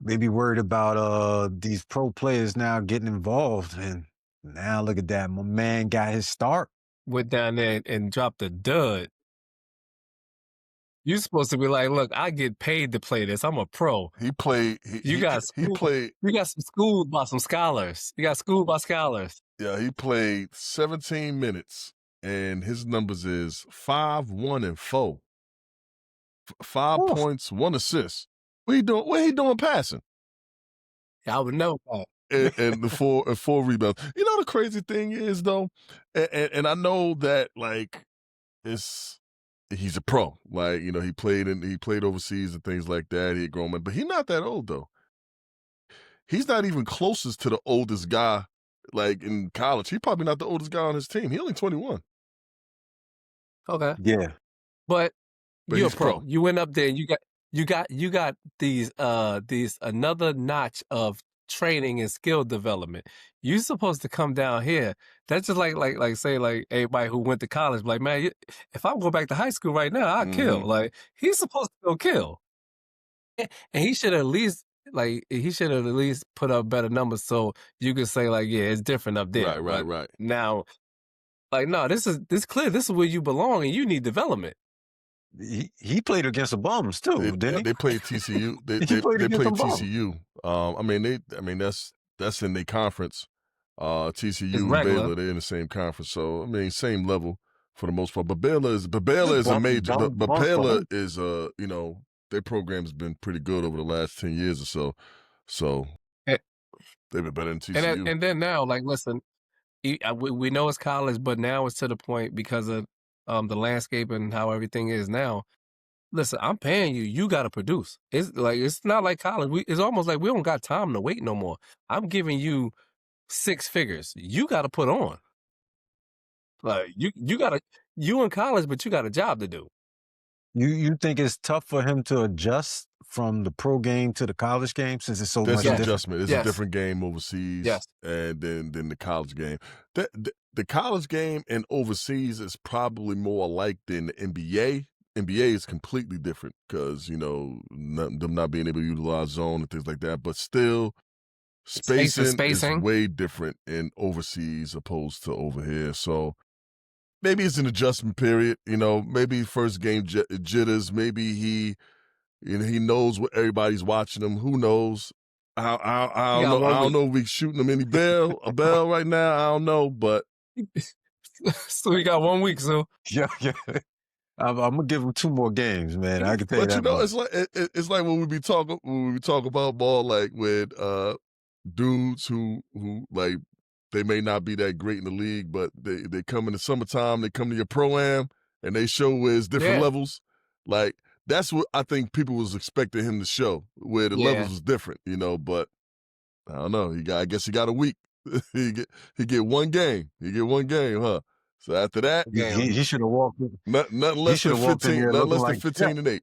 they be worried about these pro players now getting involved, and now look at that. My man got his start. Went down there and dropped a dud. You're supposed to be like, look, I get paid to play this. I'm a pro. He played. You got He played. You got some schooled by some scholars. You got schooled by scholars. Yeah, he played 17 minutes, and his numbers is 5, 1, and 4. 5 Oof. points, 1 assist. What he doing? What he doing passing? I would know that. And the 4 rebounds. You know the crazy thing is though, and I know that like he's a pro. Like, you know, he played overseas and things like that. He a grown man, but he's not that old though. He's not even closest to the oldest guy like in college. He's probably not the oldest guy on his team. He only 21. Okay. Yeah. But you're a pro. You went up there and you got these another notch of training and skill development. You're supposed to come down here. That's just like say like everybody who went to college, like, man, if I go back to high school right now, I'll kill. Like, he's supposed to go kill. And he should at least put up better numbers so you could say like, yeah, it's different up there. Right. Now, like, no, this clear. This is where you belong and you need development. He played against the bums too, didn't he? They played TCU. They played TCU. I mean that's in their conference. TCU and Baylor, they're in the same conference. So I mean, same level for the most part. But Baylor is a major. But Baylor is you know, their program's been pretty good over the last 10 years or so. So they've been better than TCU. And then now, like, listen, we know it's college, but now it's to the point because of the landscape and how everything is now. Listen, I'm paying you. You got to produce. It's not like college. It's almost like we don't got time to wait no more. I'm giving you 6 figures. You got to put on. Like you in college, but you got a job to do. You think it's tough for him to adjust from the pro game to the college game since it's so much different? Adjustment. It's a different game overseas, yes, and then the college game. The college game and overseas is probably more alike than the NBA. NBA is completely different because, you know, them not being able to utilize zone and things like that. But still, spacing is way different in overseas opposed to over here. So maybe it's an adjustment period. You know, maybe first game jitters. Maybe he knows what everybody's watching him. Who knows? I don't know if we shooting him a bell right now. I don't know, but so he got 1 week. So yeah. I'm gonna give him 2 more games, man. I can tell you that. But you know, it's like when we talk about ball, like with dudes who like they may not be that great in the league, but they come in the summertime, they come to your pro-am and they show where it's different levels. Like that's what I think people was expecting him to show, where the levels was different, you know. But I don't know. I guess he got a week. he get 1 game. He get 1 game, huh? So after that, he should have walked in. Nothing less than 15. Nothing less than 15 and 8.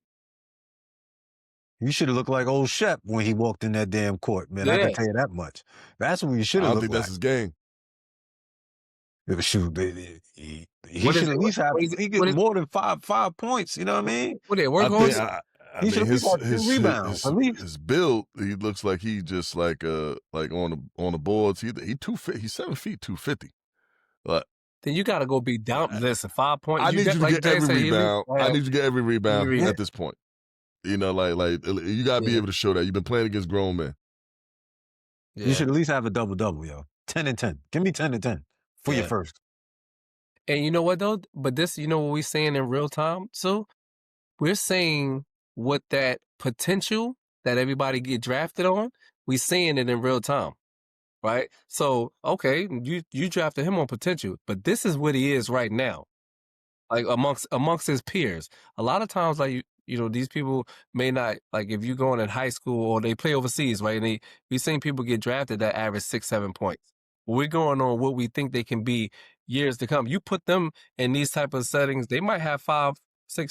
You should have looked like old Shep when he walked in that damn court, man. I can tell you that much. That's what you should have looked like. I don't think that's his game. Shoot, he should at least have. He get more than five points. You know what I mean? What they work on? He should have his rebounds. His build, he looks like he just like on the boards. He's 7 feet 250. But then you got to go be down. Listen, 5 points. I need you to get every rebound. I need you to get every rebound at this point. You know, like you got to be able to show that. You've been playing against grown men. Yeah. You should at least have a double-double, yo. 10 and 10. Give me 10 and 10 for your first. And you know what, though? But this, you know what we're saying in real time? So we're saying what that potential that everybody get drafted on, we're seeing it in real time. Right? So, okay, you drafted him on potential, but this is what he is right now. Like amongst his peers. A lot of times, like, you know, these people may not, like, if you're going in high school or they play overseas, right? And we've seen people get drafted that average 6-7 points. We're going on what we think they can be years to come. You put them in these type of settings, they might have 5-6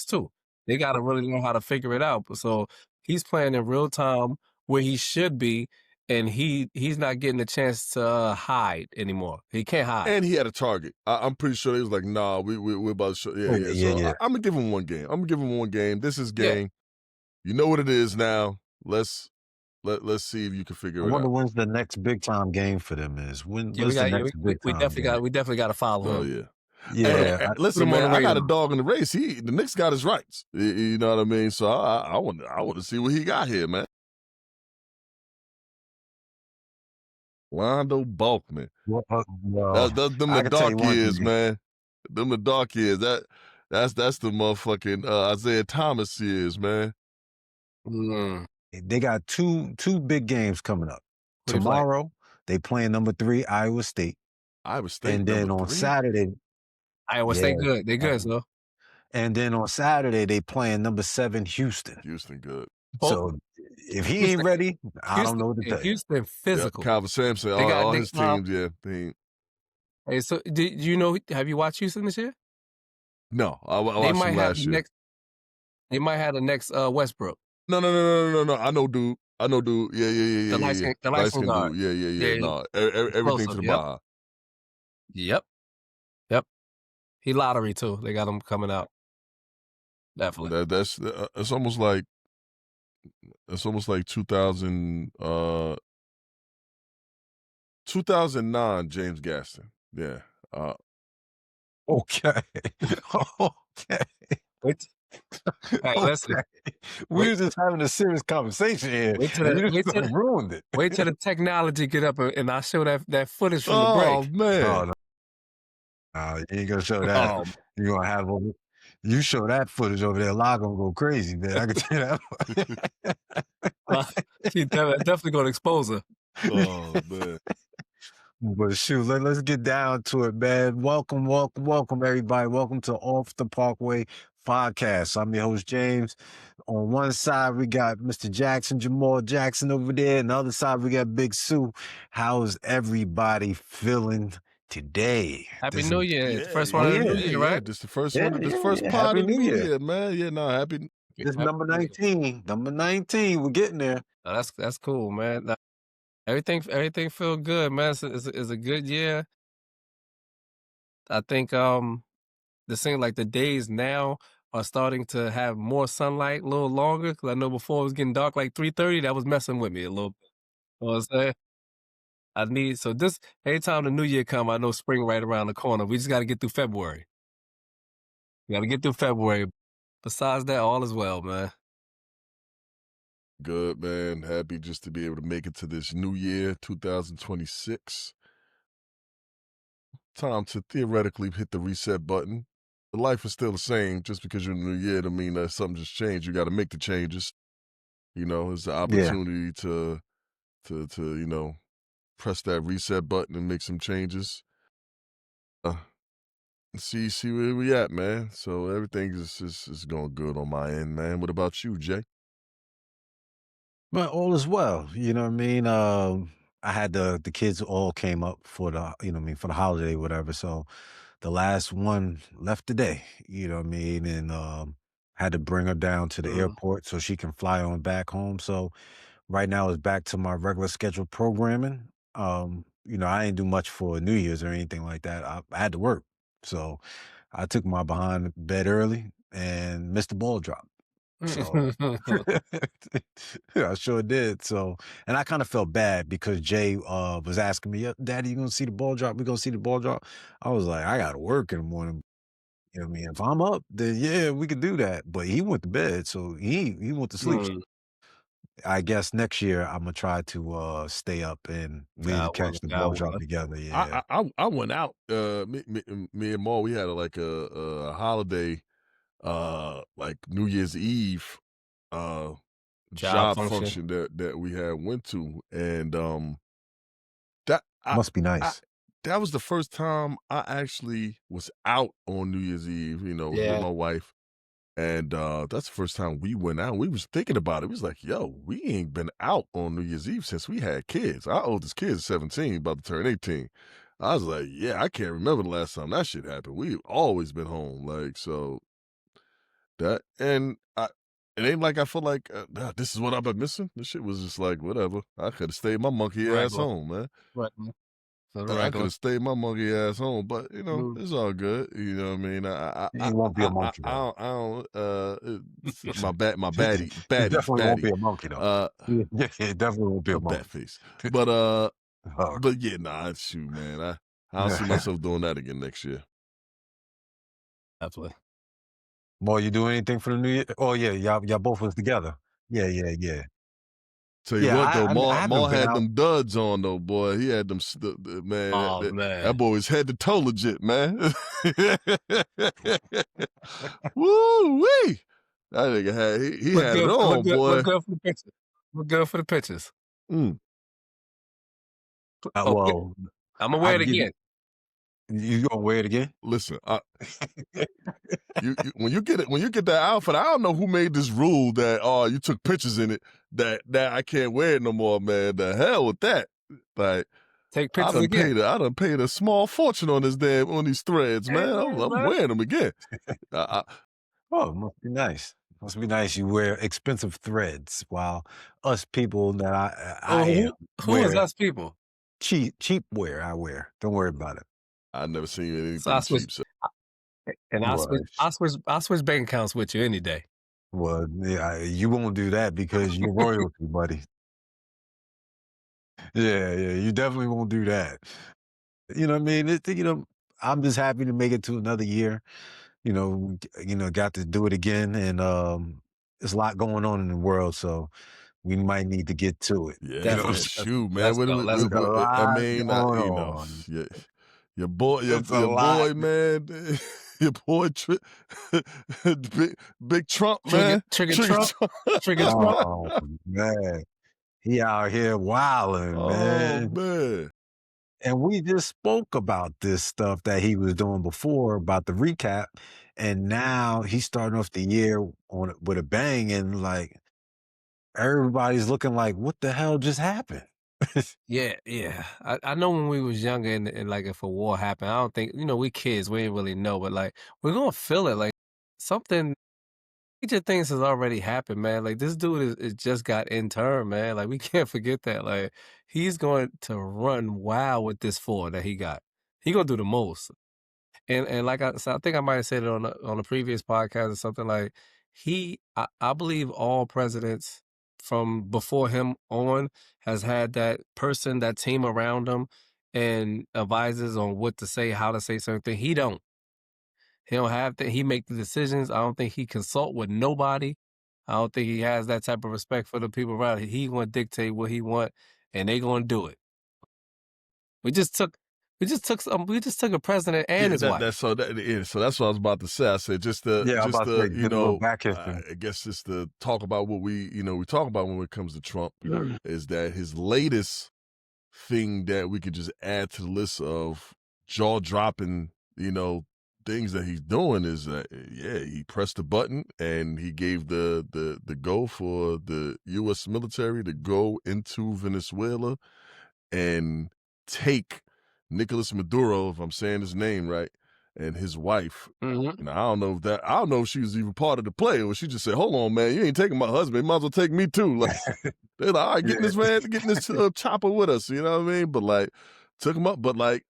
too. They got to really know how to figure it out. So he's playing in real time where he should be. And he's not getting a chance to hide anymore. He can't hide. And he had a target. I'm pretty sure he was like, nah, we're about to show. Yeah. I'm going to give him 1 game. This is game. You know what it is now. Let's let's see if you can I figure it wonder out. when's the next big time game for them is. Yeah, When's the next big time game? we definitely got to follow Oh him. yeah. Hey, Yeah, Put listen, him on man, the I got a radar. dog in the race. The Knicks got his rights. You know what I mean? So I want to see what he got here, man. Londo Bulkman. well, Them the I can tell you dark one years, thing. man. Them the dark years. That's the motherfucking Isaiah Thomas years, man. Mm. They got two big games coming up. Who they play? Tomorrow, they playing number 3 Iowa State. Iowa State And number then on 3. Saturday, Iowa State good. They good, so. and then on Saturday, they playing number 7 Houston. Houston good. So if he ain't ready, I don't know what to tell you. Houston physical. Yeah, Calvin Sampson, They got all his teams, yeah. Hey, so do you know? Have you watched Houston this year? No, I They watched might him have last the year. next. They might have the next Westbrook. No. I know, dude. Yeah. The light skin guard. Dude. Yeah. No, everything Explosive, to the yep. Baja. Yep. He lottery too. They got him coming out. Definitely. That's it's almost like 2009 James Gaston. Yeah. Okay. Okay. Hey, listen. We were just having a serious conversation here. Wait till and you just ruined it. Wait till the technology get up and I show that footage from the Oh break. man. Oh, no, you ain't gonna show that. Oh, You're gonna have you show that footage over there, Log gonna go crazy, man. I can tell you that. She definitely gonna expose her. Oh man. But shoot, let's get down to it, man. Welcome, everybody. Welcome to Off the Parkway podcast. I'm your host, James. On one side, we got Mr. Jamal Jackson over there. And the other side, we got Big Sue. How's everybody feeling today? Happy New Year. Yeah, First one of the New Year, right? This the first Yeah, one. This yeah, first yeah. part Happy of the New New Year. Year, man. Yeah, no, happy. This number 19. Number 19. We're getting there. Oh, that's cool, man. Everything feel good, man. It's a good year. I think the thing like the days now are starting to have more sunlight a little longer. Because I know before it was getting dark like 3:30, that was messing with me a little bit. You know what I'm saying? So this anytime the new year come, I know spring right around the corner. We just got to get through February. We got to get through February. Besides that, all is well, man. Good, man. Happy just to be able to make it to this new year, 2026. Time to theoretically hit the reset button. The life is still the same. Just because you're in the new year doesn't mean that something just changed. You got to make the changes. You know, it's the opportunity to press that reset button and make some changes. See where we at, man. So everything is going good on my end, man. What about you, Jay? But all is well, you know what I mean? I had the kids all came up for the, you know what I mean, for the holiday, whatever. So the last one left today, you know what I mean? And had to bring her down to the airport so she can fly on back home. So right now it's back to my regular scheduled programming. You know, I didn't do much for New Year's or anything like that. I had to work. So I took my behind bed early and missed the ball drop. So I sure did. So, and I kind of felt bad because Jay was asking me, Daddy, you gonna see the ball drop? We gonna see the ball drop? I was like, I gotta work in the morning. You know what I mean? If I'm up, then yeah, we could do that. But he went to bed, so he went to sleep. I guess next year I'm gonna try to stay up and we catch the ball drop together. Yeah. I went out. Me and Maul, we had a holiday, like New Year's Eve, job function that we had went to, and that Must be nice. that was the first time I actually was out on New Year's Eve. You know, with my wife. And that's the first time we went out. We was thinking about it. We was like, yo, we ain't been out on New Year's Eve since we had kids. Our oldest kid is 17, about to turn 18. I was like, yeah, I can't remember the last time that shit happened. We've always been home. Like, so that, and it ain't like I feel like this is what I've been missing. This shit was just like, whatever. I could have stayed my monkey ass home, man. Right. For the I could regular. have stayed my monkey ass home, but Mm. it's all good. You know what I mean? He won't be a monkey though. I don't. My He definitely won't baddie. be a monkey though. Uh, Yeah, he definitely won't be a a bat monkey. face. But Oh, but yeah, nah, shoot, man. I don't see myself doing that again next year. Definitely. Boy, you do anything for the New Year? Oh yeah, y'all both was together. Yeah, yeah, yeah. Tell you Yeah, what though, I haven't Maul been had out. them duds on though, boy. He had them man. Oh That man. boy was head to toe legit, man. Woo wee! That nigga had he Look had it good. on, Look boy. good for the pictures. Look good for the pictures. Mm. Oh, Well, I'm gonna I wear it can give again. you gonna wear it again? Listen, when you get that outfit, I don't know who made this rule that you took pictures in it that I can't wear it no more, man. The hell with that. Like Take pictures again. I done paid a small fortune on these threads, Hey, man. man, I'm man. wearing them again. Oh, it must be nice. Must be nice. You wear expensive threads, while us people that I Oh, am who is wear us people? cheap wear. I wear. Don't worry about it. I never seen So I anything switch, cheap. So and Well, I switch bank accounts with you any day. well, yeah, you won't do that because you're royalty, buddy. Yeah, yeah, you definitely won't do that. You know what I mean? I'm just happy to make it to another year. Got to do it again, and there's a lot going on in the world, so we might need to get to it. yeah, You know what I'm man. Definitely. saying? Shoot, man. Let's go. Let's There's a go. I lot mean, going you know, on. your boy, It's a your lot. boy, man, your boy, big Trump, man, Trigger Trigger Trump. Trump. Trigger Trump. Oh man, he out here wilding, Oh man. man. And we just spoke about this stuff that he was doing before about the recap, and now he's starting off the year with a bang, and like everybody's looking like, what the hell just happened? Yeah, yeah. I know when we was younger and like if a war happened, I don't think we kids, we didn't really know, but like we're gonna feel it. Like something major things has already happened, man. Like this dude is just got interned, man. Like we can't forget that. Like he's going to run wild with this four that he got. He gonna do the most. And like I said, I think I might have said it on a previous podcast or something. Like I believe all presidents from before him on has had that person, that team around him, and advises on what to say, how to say certain things. He don't. He don't have that. He make the decisions. I don't think he consult with nobody. I don't think he has that type of respect for the people around. He gonna dictate what he want, and they gonna do it. We just took, we just took a president and Yeah, his wife. so that's what I was about to say. I said Yeah, I'm about to say, you did a little know, back history. I guess just to talk about what we talk about when it comes to Trump is that his latest thing that we could just add to the list of jaw dropping, things that he's doing is that he pressed the button and he gave the go for the U.S. military to go into Venezuela and take Nicolas Maduro, if I'm saying his name right, and his wife. Mhm. And I don't know if she was even part of the play or she just said, "Hold on, man, you ain't taking my husband. You might as well take me too." Like they're like, "All right, Yeah, get in this chopper with us." You know what I mean? But like, took him up. But like,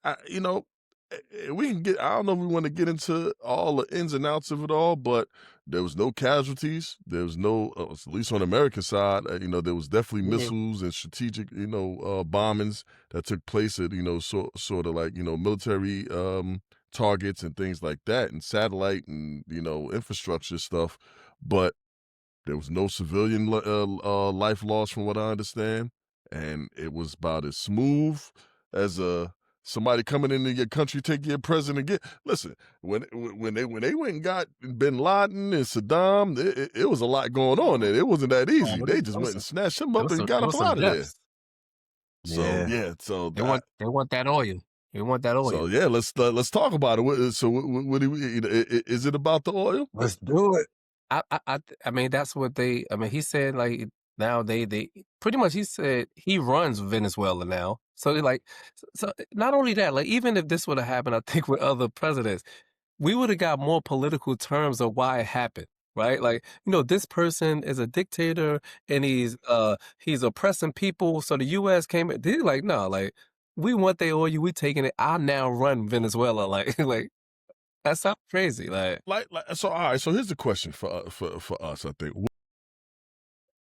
we can get. I don't know if we want to get into all the ins and outs of it all, but there was no casualties. There was no, at least on the American side, there was definitely Mhm. missiles and strategic, bombings that took place at, sort of like, military targets and things like that, and satellite and infrastructure stuff. But there was no civilian life loss, from what I understand, and it was about as smooth as somebody coming into your country, take your president. Listen, when they went and got Bin Laden and Saddam, it was a lot going on there. It wasn't that Oh, easy. They just went and snatched him up and got it up was some out of there. deaths. So yeah. yeah, They want that oil. They want that oil. so yeah, let's talk about it. So what do we? Is it about the oil? Let's do it. I mean, that's what they. I mean, he said like now they pretty much. He said he runs Venezuela now. So they like, so not only that, like even if this would have happened, I think with other presidents, we would have got more political terms of why it happened. Right, like this person is a dictator and he's oppressing people. So the U.S. came. They're like, no, like we want their oil, we taking it. I now run Venezuela. Like that sounds crazy. Like, So all right. So here's the question for us. I think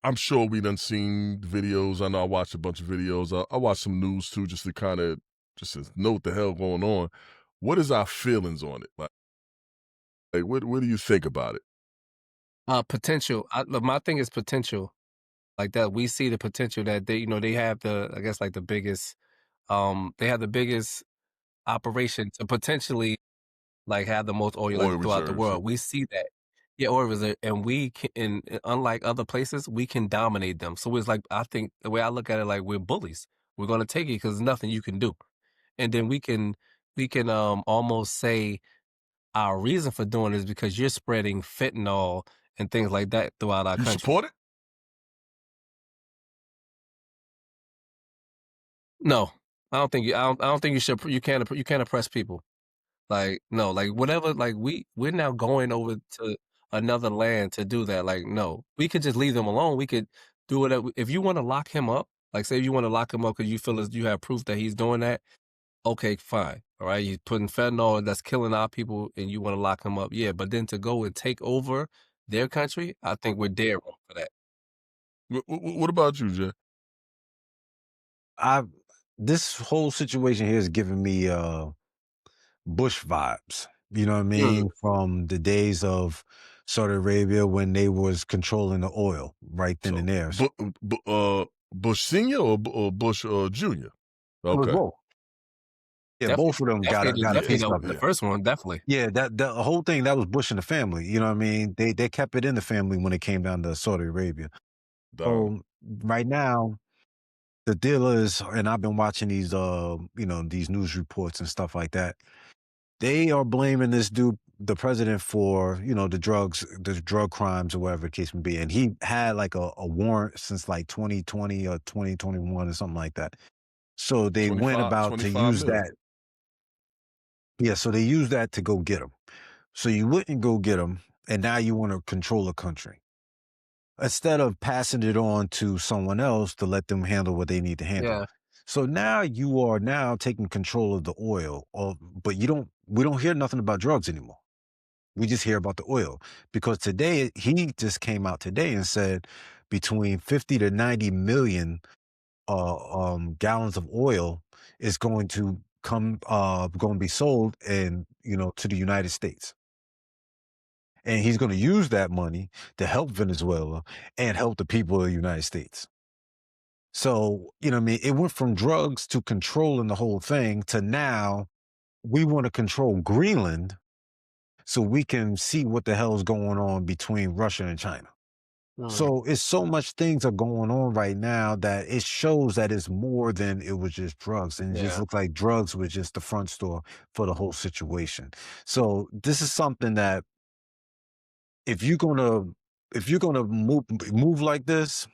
I'm sure we done seen videos. I know I watched a bunch of videos. I watched some news too, just to kind of just to know what the hell going on. What is our feelings on it? Like what do you think about it? potential. Look, my thing is potential. Like that, we see the potential that they have I guess like the biggest, they have the biggest operation to potentially like have the most oil like Oil throughout the reserves. world. We see that. Yeah, oil reserve, and we can, and unlike other places, we can dominate them. So it's like I think the way I look at it, like we're bullies. We're gonna take it because there's nothing you can do, and then we can almost say our reason for doing it is because you're spreading fentanyl and things like that throughout our You country. support it? No, I don't think you should. You can't oppress people. Like, no, like whatever, like we're now going over to another land to do that. Like, no, we could just leave them alone. We could do whatever. If you want to lock him up, like say if you want to lock him up because you feel as you have proof that he's doing that, okay, fine. All right. He's putting fentanyl that's killing our people and you want to lock him up. Yeah. But then to go and take over their country, I think we're dead wrong for that. What about you, Jay? I This whole situation here is giving me Bush vibes. You know what I Mm. mean? From the days of Saudi Arabia when they was controlling the oil right then So, and there. Bush Senior or Bush Junior? It was Okay. both. Yeah, Definitely, both of them got a Yeah, definitely piece of the it. yeah. first one, definitely. Yeah, that the whole thing that was Bush in the family. You know what I mean? They kept it in the family when it came down to Saudi Arabia. Darn. So right now, the deal is, and I've been watching these these news reports and stuff like that. They are blaming this dude, the president, for, the drug crimes or whatever the case may be. And he had like a warrant since like 2020 or 2021 or something like that. So they went 25, about to 25 use mil. that. Yeah, so they used that to go get him. So you wouldn't go get him, and now you want to control a country instead of passing it on to someone else to let them handle what they need to handle. Yeah. So now you are now taking control of the oil, but we don't hear nothing about drugs anymore. We just hear about the oil because today he just came out today and said between 50 to 90 million gallons of oil is going to be sold to the United States. And he's going to use that money to help Venezuela and help the people of the United States. So, what I mean, it went from drugs to controlling the whole thing to now we want to control Greenland so we can see what the hell's going on between Russia and China. Mm. So it's so much things are going on right now that it shows that it's more than it was just drugs. And it just Yeah. looked like drugs was just the front store for the whole situation. So this is something that if you're gonna if you're gonna move like this,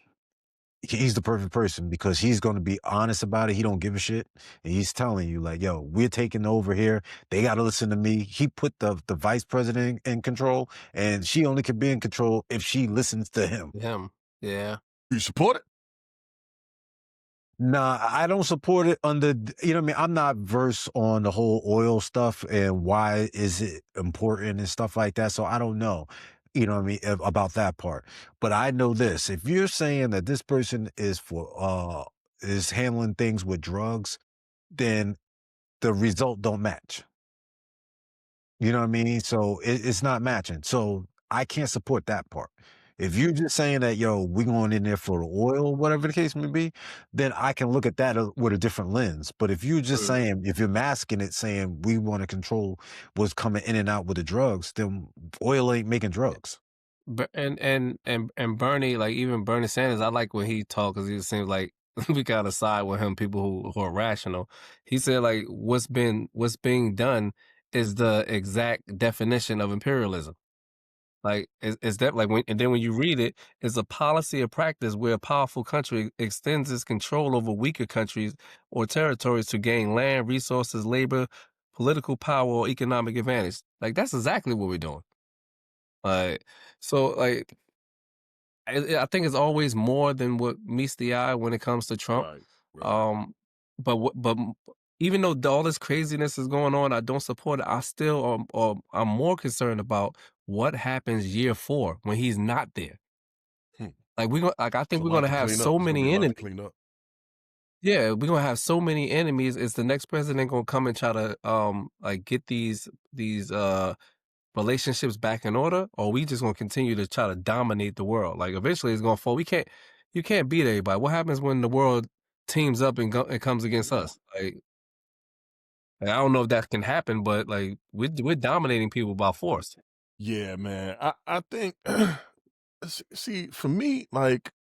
he's the perfect person because he's gonna be honest about it. He don't give a shit. And he's telling you, like, yo, we're taking over here. They gotta listen to me. He put the vice president in control, and she only can be in control if she listens to him. Him. Yeah. You support it? Nah, I don't support it what I mean? I'm not versed on the whole oil stuff and why is it important and stuff like that. So I don't know, what I mean, about that part. But I know this. If you're saying that this person is handling things with drugs, then the result don't match. You know what I mean? So it's not matching. So I can't support that part. If you're just saying that, yo, we going in there for the oil, whatever the case may be, then I can look at that with a different lens. But if you're just Mm. saying, if you're masking it, saying we want to control what's coming in and out with the drugs, then oil ain't making drugs. And Bernie, like even Bernie Sanders, I like when he talk because he seems like we got to side with him. People who are rational. He said like what's being done is the exact definition of imperialism. Like is that like when and then when you read it, it's a policy or practice where a powerful country extends its control over weaker countries or territories to gain land, resources, labor, political power, or economic advantage. Like that's exactly what we're doing. Like so, like I think it's always more than what meets the eye when it comes to Trump. Right, right. Um, even though all this craziness is going on, I don't support it. I still I'm more concerned about what happens year 4 when he's not there. Hmm. Like we go like I It's think a we're lot gonna to have clean up. so There's gonna be a many lot to enemies. clean up. Yeah, we're gonna have so many enemies. Is the next president gonna come and try to like get these relationships back in order, or we just gonna continue to try to dominate the world? Like eventually it's gonna fall. You can't beat everybody. What happens when the world teams up and comes against us? Like, I don't know if that can happen, but like we're dominating people by force. Yeah, man. I think see, for me, like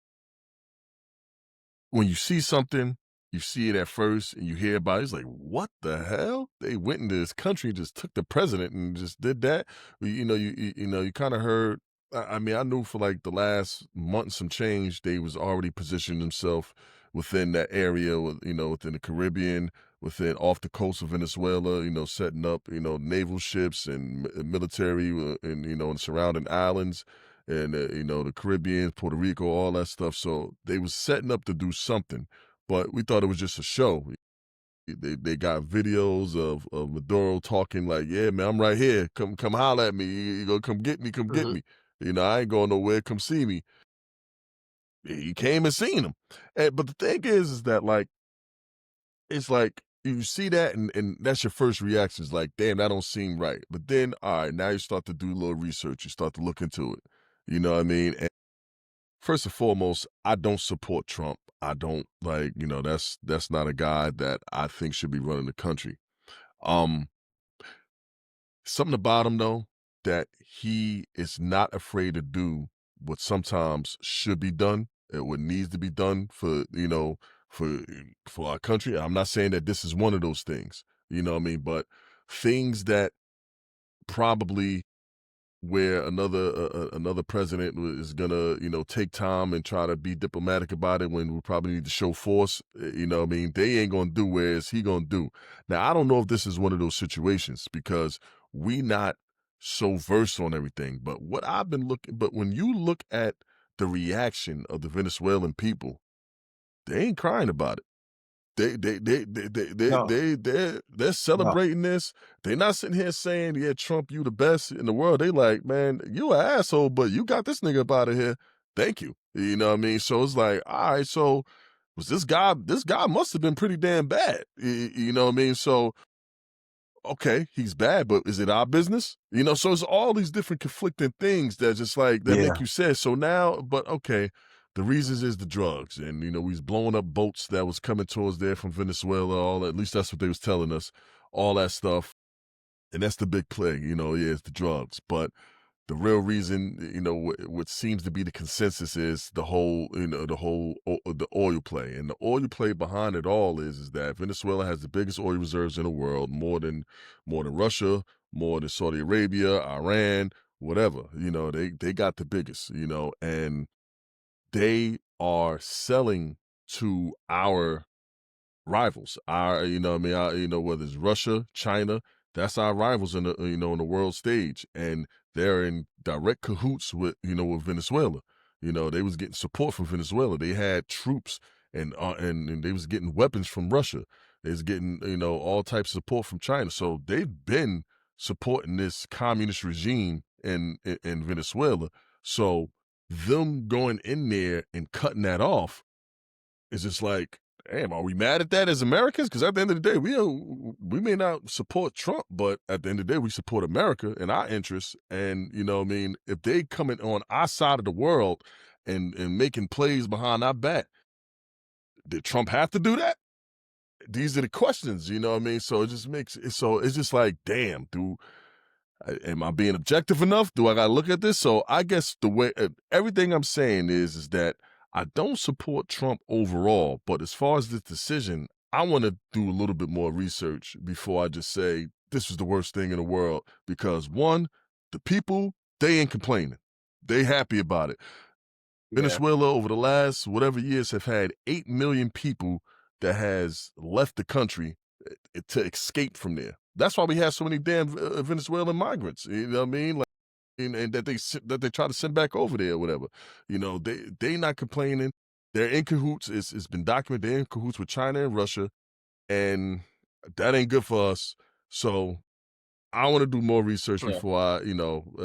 when you see something, you see it at first and you hear about it, it's like, what the hell? They went into this country and just took the president and just did that. You kind of heard. I mean, I knew for like the last month and some change, they was already positioning themselves within that area, within the Caribbean, within off the coast of Venezuela, setting up, naval ships and military, and in surrounding islands and the Caribbean, Puerto Rico, all that stuff. So they was setting up to do something, but we thought it was just a show. They got videos of Maduro talking like, "Yeah, man, I'm right here. Come holler at me. You gonna come get me? Come get Mhm. me. I ain't going nowhere. Come see me." He came and seen him, but the thing is that like it's like you see that and that's your first reaction is like, damn, that don't seem right. But then, all right, now you start to do a little research. You start to look into it. You know what I mean? First and foremost, I don't support Trump. I don't like, that's not a guy that I think should be running the country. Um, Something about him though, that he is not afraid to do what sometimes should be done and what needs to be done for for our country. I'm not saying that this is one of those things, you know what I mean, but things that probably where another president is gonna take time and try to be diplomatic about it when we probably need to show force. What I mean, they ain't gonna do, whereas he gonna do. Now I don't know if this is one of those situations because we not so versed on everything, but what I've been looking, but when you look at the reaction of the Venezuelan people, they ain't crying about it. No, They're no. celebrating this. They're not sitting here saying, "Yeah, Trump, you the best in the world." They like, "Man, you an asshole, but you got this nigga up out of here. Thank you." You know what I mean? So it's like, all right, so was this guy? This guy must have been pretty damn bad. You know what I mean? So okay, he's bad, but is it our business? So it's all these different conflicting things that just like that make Yeah, you sad. So now, but okay, the reasons is the drugs, and we was blowing up boats that was coming towards there from Venezuela. All at least that's what they was telling us. All that stuff, and that's the big plague. Yeah, it's the drugs, but the real reason, what seems to be the consensus is the oil play, and the oil play behind it all is that Venezuela has the biggest oil reserves in the world, more than Russia, more than Saudi Arabia, Iran, whatever. They got the biggest, and they are selling to our rivals. Our, what I mean, whether it's Russia, China, that's our rivals in the world stage, and they're in direct cahoots with Venezuela. They was getting support from Venezuela. They had troops and they was getting weapons from Russia. They was getting all types of support from China. So they've been supporting this communist regime in Venezuela. So them going in there and cutting that off is just like, damn, are we mad at that as Americans? Because at the end of the day, we may not support Trump, but at the end of the day, we support America and our interests. And what I mean, if they coming on our side of the world and making plays behind our back, did Trump have to do that? These are the questions, you know what I mean? So it just makes it so it's just like, damn, dude. Am I being objective enough? Do I got to look at this? So I guess the way everything I'm saying is that I don't support Trump overall, but as far as this decision, I want to do a little bit more research before I just say this was the worst thing in the world. Because one, the people they ain't complaining, they happy about it. Yeah. Venezuela over the last whatever years have had 8 million people that has left the country to escape from there. That's why we have so many damn Venezuelan migrants. You know what I mean? Like, and that they try to send back over there or whatever. They not complaining. They're in cahoots. It's been documented. They're in cahoots with China and Russia. and that ain't good for us. So I want to do more research Yeah. before I,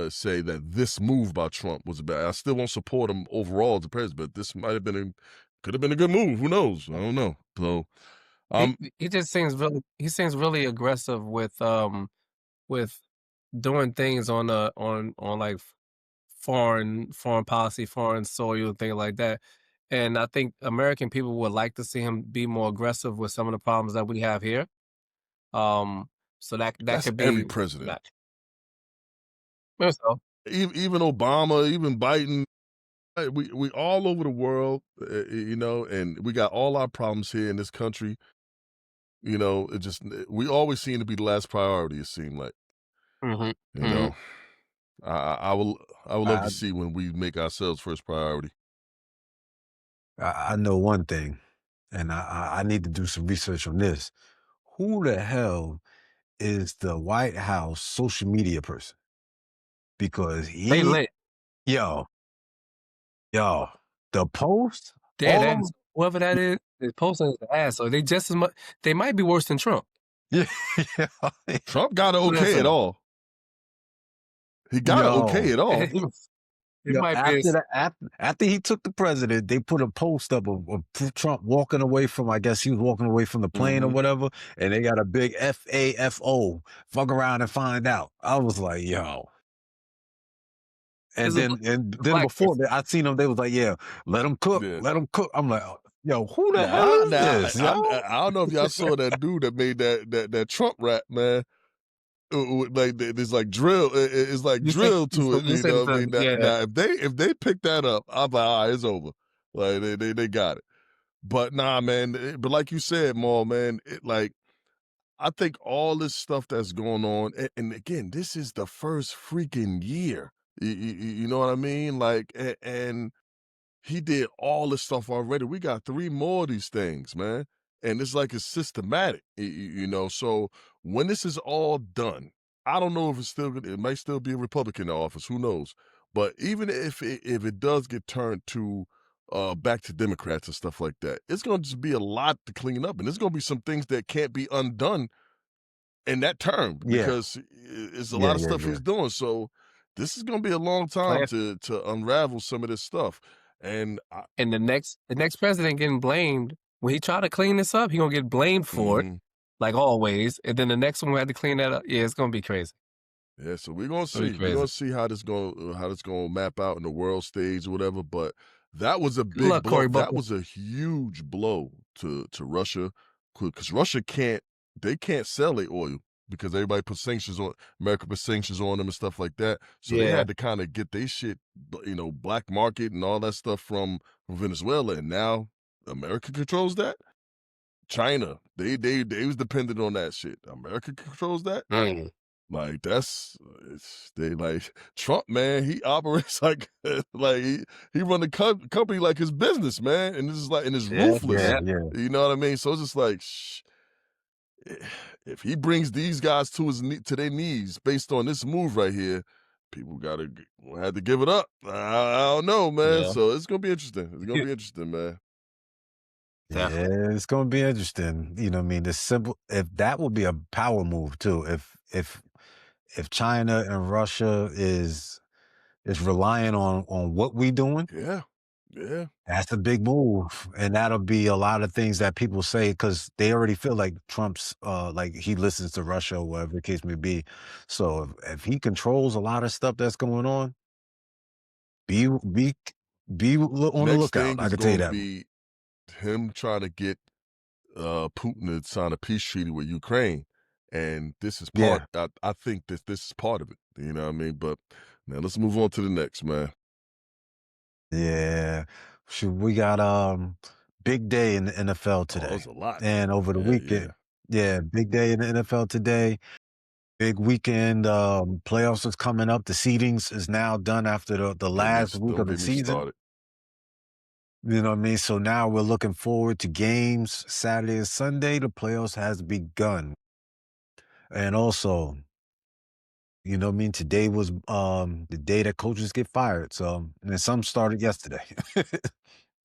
say that this move by Trump was bad. I still won't support him overall as a president, but this might have been could have been a good move. Who knows? I don't know. So, He um, he just seems really aggressive with doing things on like foreign policy, foreign soil, things like that. And I think American people would like to see him be more aggressive with some of the problems that we have here. Um, so that that's could every be president, that. So even Obama, even Biden. We all over the world, and we got all our problems here in this country. It just we always seem to be the last priority. It seemed like, mhm, you mhm. know, I would love to I see when we make ourselves first priority. I know one thing, and I need to do some research on this. Who the hell is the White House social media person? Because They he, lit. yo, yo, the post, Dead ass. all, Whoever that is posting his ass. So they just as much. They might be worse than Trump. yeah, Trump got to okay it Listen, all. He got to okay yo, it all. it might be. after the after he took the president, they put a post up of Trump walking away from, I guess he was walking away from the plane or Hmm. whatever, and they got a big FAFO. Fuck around and find out. I was like, yo. And It's a, then black before person. that, I seen them. They was like, "Yeah, let them cook, Yeah. let them cook." I'm like, "Oh, yo, who the hell Now, is now, this, yo?" I don't know if y'all saw that dude that made that Trump rap, man. Like there's like drill, it's like drill to it. You You said know it's what I a mean? yeah. Now if they pick that up, I'm like, all right, it's over. Like they got it. But nah, man. But like you said, Maul, man, I think all this stuff that's going on, and again, this is the first freaking year. You know what I mean? Like, and he did all this stuff already. We got 3 more of these things, man, and it's like it's systematic, so when this is all done, I don't know if it might still be a Republican in office, who knows? But even if it does get turned to, back to Democrats and stuff like that, it's gonna just be a lot to clean up, and there's gonna be some things that can't be undone in that term Yeah, because it's a yeah, lot of yeah, stuff yeah. he's doing. So this is gonna be a long time Plan to unravel some of this stuff. And and the next president getting blamed when he try to clean this up, he gonna get blamed for it, mhm. like always. And then the next one we had to clean that up. Yeah, it's gonna be crazy. Yeah, so we're gonna It's gonna be see. We're crazy. gonna see how this gonna map out in the world stage or whatever. But that was a Good big luck, blow. Cory That Booker. was a huge blow to Russia because Russia can't sell their oil because everybody put sanctions on America put sanctions on them and stuff like that. So they Yeah. had to kind of get their shit, black market and all that stuff from Venezuela, and now America controls that. China, they was dependent on that shit. America controls that. Mm. Like they like Trump, man. He operates like like he run the company like his business, man. And this is like and it's Yeah, ruthless. Yeah, yeah, yeah, You know what I mean? So it's just like, if he brings these guys to their knees based on this move right here, people have to give it up. I don't know, man. yeah, So it's gonna be interesting. It's gonna be interesting, man. definitely. yeah. It's gonna be interesting. You know, what I mean, the simple if that would be a power move too. If China and Russia is relying on what we doing, Yeah, yeah. that's a big move, and that'll be a lot of things that people say because they already feel like Trump's, like he listens to Russia or whatever the case may be. So if he controls a lot of stuff that's going on, be be on the Next lookout. thing I is can tell you gonna that. be him trying to get Putin to sign a peace treaty with Ukraine, and this is part. Yeah, I think that this is part of it. You know what I mean? But now let's move on to the next, man. yeah. Shoot, we got big day in the NFL Oh, today, it's a lot. and over the Yeah, yeah. weekend. Yeah, big day in the NFL today. Big weekend, playoffs is coming up. The seedings is now done after the last week Don't of the get me season. started. You know what I mean? So now we're looking forward to games Saturday and Sunday. The playoffs has begun. And also, you know what I mean? Today was the day that coaches get fired. So and some started yesterday.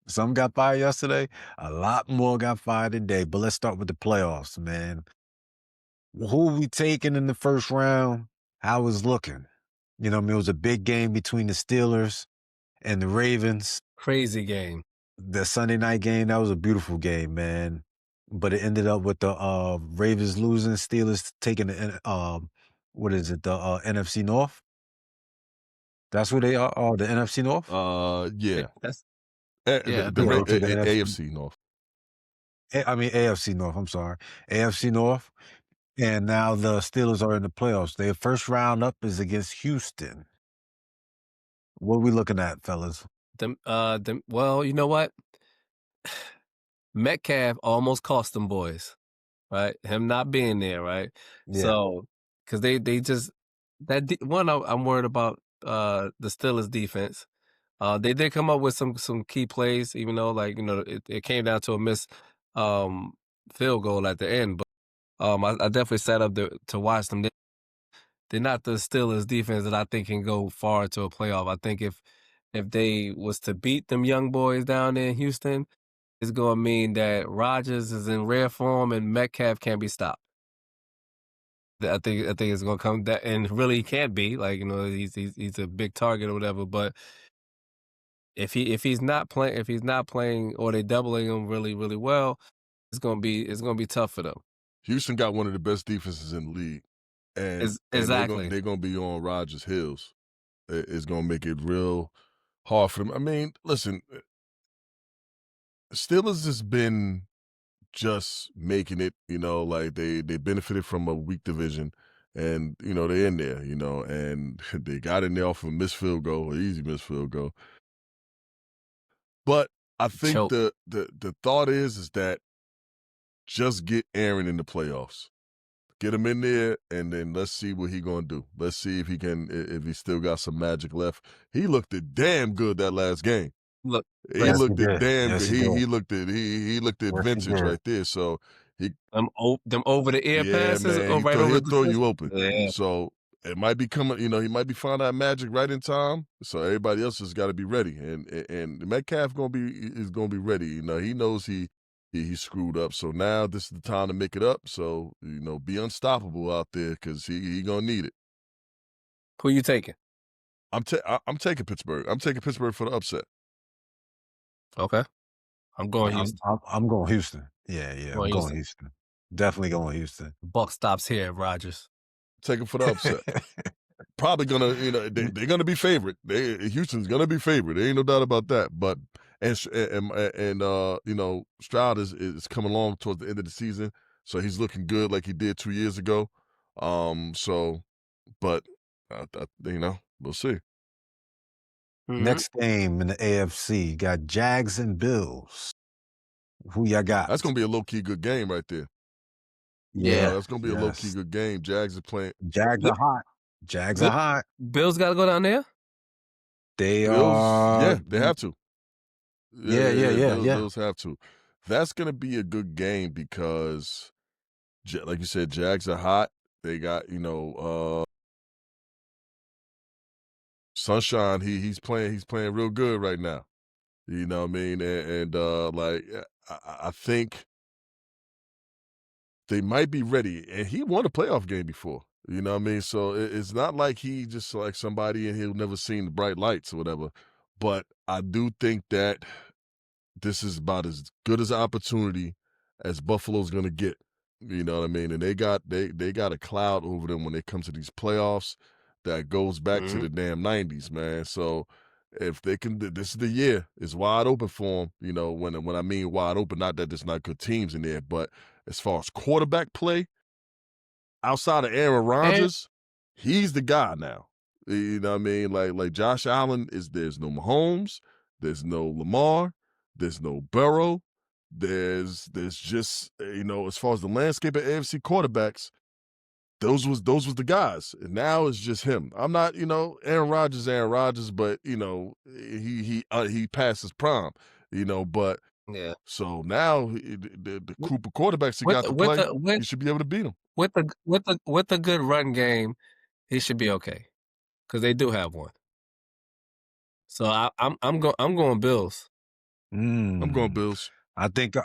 Some got fired yesterday. A lot more got fired today. But let's start with the playoffs, man. Who we taking in the first round? How is looking? You know, what I mean, it was a big game between the Steelers and the Ravens. Crazy game. The Sunday night game, that was a beautiful game, man. But it ended up with the Ravens losing, Steelers taking the what is it, the NFC North? That's where they are, the NFC North? Yeah, Yeah. that's yeah. I The think Yeah, Ra they took the NFC. AFC North. I mean AFC North, I'm sorry. AFC North. And now the Steelers are in the playoffs. Their first round up is against Houston. What are we looking at, fellas? them. Well, you know what? Metcalf almost cost them boys, right? Him not being there, right? Yeah. So, because they just one, I'm worried about the Steelers defense. They did come up with some key plays, even though like it came down to a missed um, field goal at the end. But I definitely sat up to watch them. They're not the Steelers defense that I think can go far to a playoff. I think if they was to beat them young boys down there in Houston, it's gonna mean that Rodgers is in rare form and Metcalf can't be stopped. I think it's gonna come that, and really he can't be, like, he's a big target or whatever. But if he's not playing or they doubling him really really well, it's gonna be tough for them. Houston got one of the best defenses in the league, and Exactly. they're gonna be on Rodgers' heels. It's gonna make it real hard for them. I mean, listen, Steelers has been just making it, like they benefited from a weak division, and they're in there, and they got in there off of a missed field goal, an easy missed field goal. But I think Choke. the thought is that just get Aaron in the playoffs. Get him in there, and then let's see what he gonna do. Let's see if he still got some magic left. He looked it damn good that last game. Look, He like Yes, he looked it did. damn Yes, good. he did. He looked at Yes, he vintage did. right there. So he them over the ear yeah, passes man, or right over he'll the throw defense. you open. Yeah. So it might be coming, he might be finding that magic right in time. So everybody else has got to be ready, and Metcalf is gonna be ready. He knows he screwed up. So now this is the time to make it up. So be unstoppable out there because he gonna need it. Who you taking? I'm taking Pittsburgh. I'm taking Pittsburgh for the upset. Okay. I'm going Yeah, Houston. I'm going Houston. Yeah, yeah, I'm Going going Houston. Houston. Definitely going Houston. Buck stops here, Rodgers. Take him for the upset. Probably gonna, they're gonna be favorite. Houston's gonna be favorite. There ain't no doubt about that. But Stroud is coming along towards the end of the season, so he's looking good like he did 2 years ago. So, but we'll see. Mhm. Next game in the AFC, got Jags and Bills. Who y'all got? That's gonna be a low key good game right there. Yeah. That's gonna be a low key Yes. good game. Jags are playing Jags Bi are hot. Jags Bi are hot. Bills gotta go down there? They Bills. are Yeah, they have to. Yeah, yeah, yeah, yeah, yeah. yeah, yeah. Bills have to. That's gonna be a good game because like you said, Jags are hot. They got, Sunshine, he's playing real good right now. You know what I mean? I think they might be ready. And he won a playoff game before. You know what I mean? So it's not like he just like somebody and he'll never seen the bright lights or whatever. But I do think that this is about as good as an opportunity as Buffalo's gonna get. You know what I mean? And they got a cloud over them when they come to these playoffs that goes back to Mhm. the damn 90s, man. So if they can, this is the year. It's wide open for them. When I mean wide open, not that there's not good teams in there, but as far as quarterback play, outside of Aaron And Rodgers, he's the guy now. You know what I mean? Like Josh Allen there's no Mahomes, there's no Lamar, there's no Burrow. There's just as far as the landscape of AFC quarterbacks, those was the guys. And now it's just him. I'm not, Aaron Rodgers, but he passed his prime, but yeah. so now the With group of quarterbacks he with got to the with play, the with he should be able to beat them. with the good run game, he should be okay because they do have one. So I'm going Bills. I'm going Mm. Bills. I think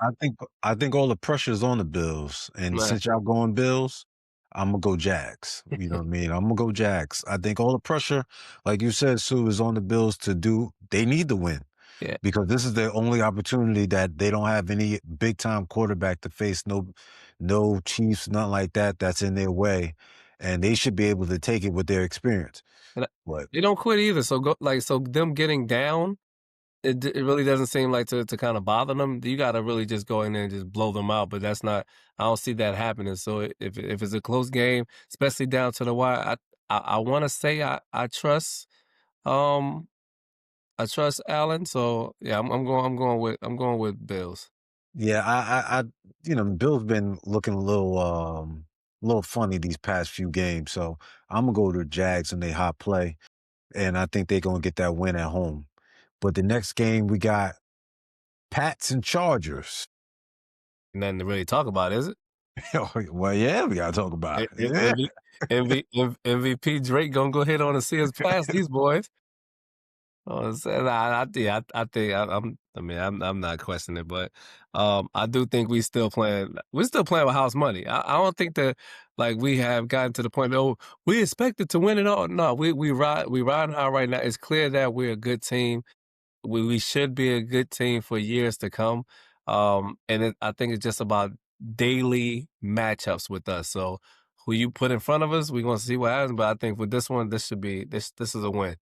all the pressure is on the Bills, and Man, since y'all going Bills, Imma go Jags. You know what I mean? Imma go Jags. I think all the pressure, like you said, Sue, is on the Bills to do. They need to win yeah. because this is their only opportunity that they don't have any big time quarterback to face. No Chiefs, nothing like that. That's in their way, and they should be able to take it with their experience. And But they don't quit either. So so them getting down, it really doesn't seem like to kind of bother them. You got to really just go in there and just blow them out. But that's not. I don't see that happening. So if it's a close game, especially down to the wire, I want to say um I trust Allen. So yeah, I'm going with Bills. yeah, Bill's been looking a little funny these past few games. So I'm gonna go to the Jags and they hot play, and I think they're gonna get that win at home. But the next game we got Pats and Chargers. Nothing to really talk about, is it? Well, yeah, we gotta talk about it. Yeah. MVP Drake gonna go ahead on and see us past these boys. Oh, so, nah, yeah, I think I'm not questioning it, but I do think we're still playing with house money. I don't think that like we have gotten to the point. Oh, we expected to win it all. No, we riding high right now. It's clear that we're a good team. We should be a good team for years to come. I think it's just about daily matchups with us. So who you put in front of us, we're gonna see what happens. But I think with this one, this is a win.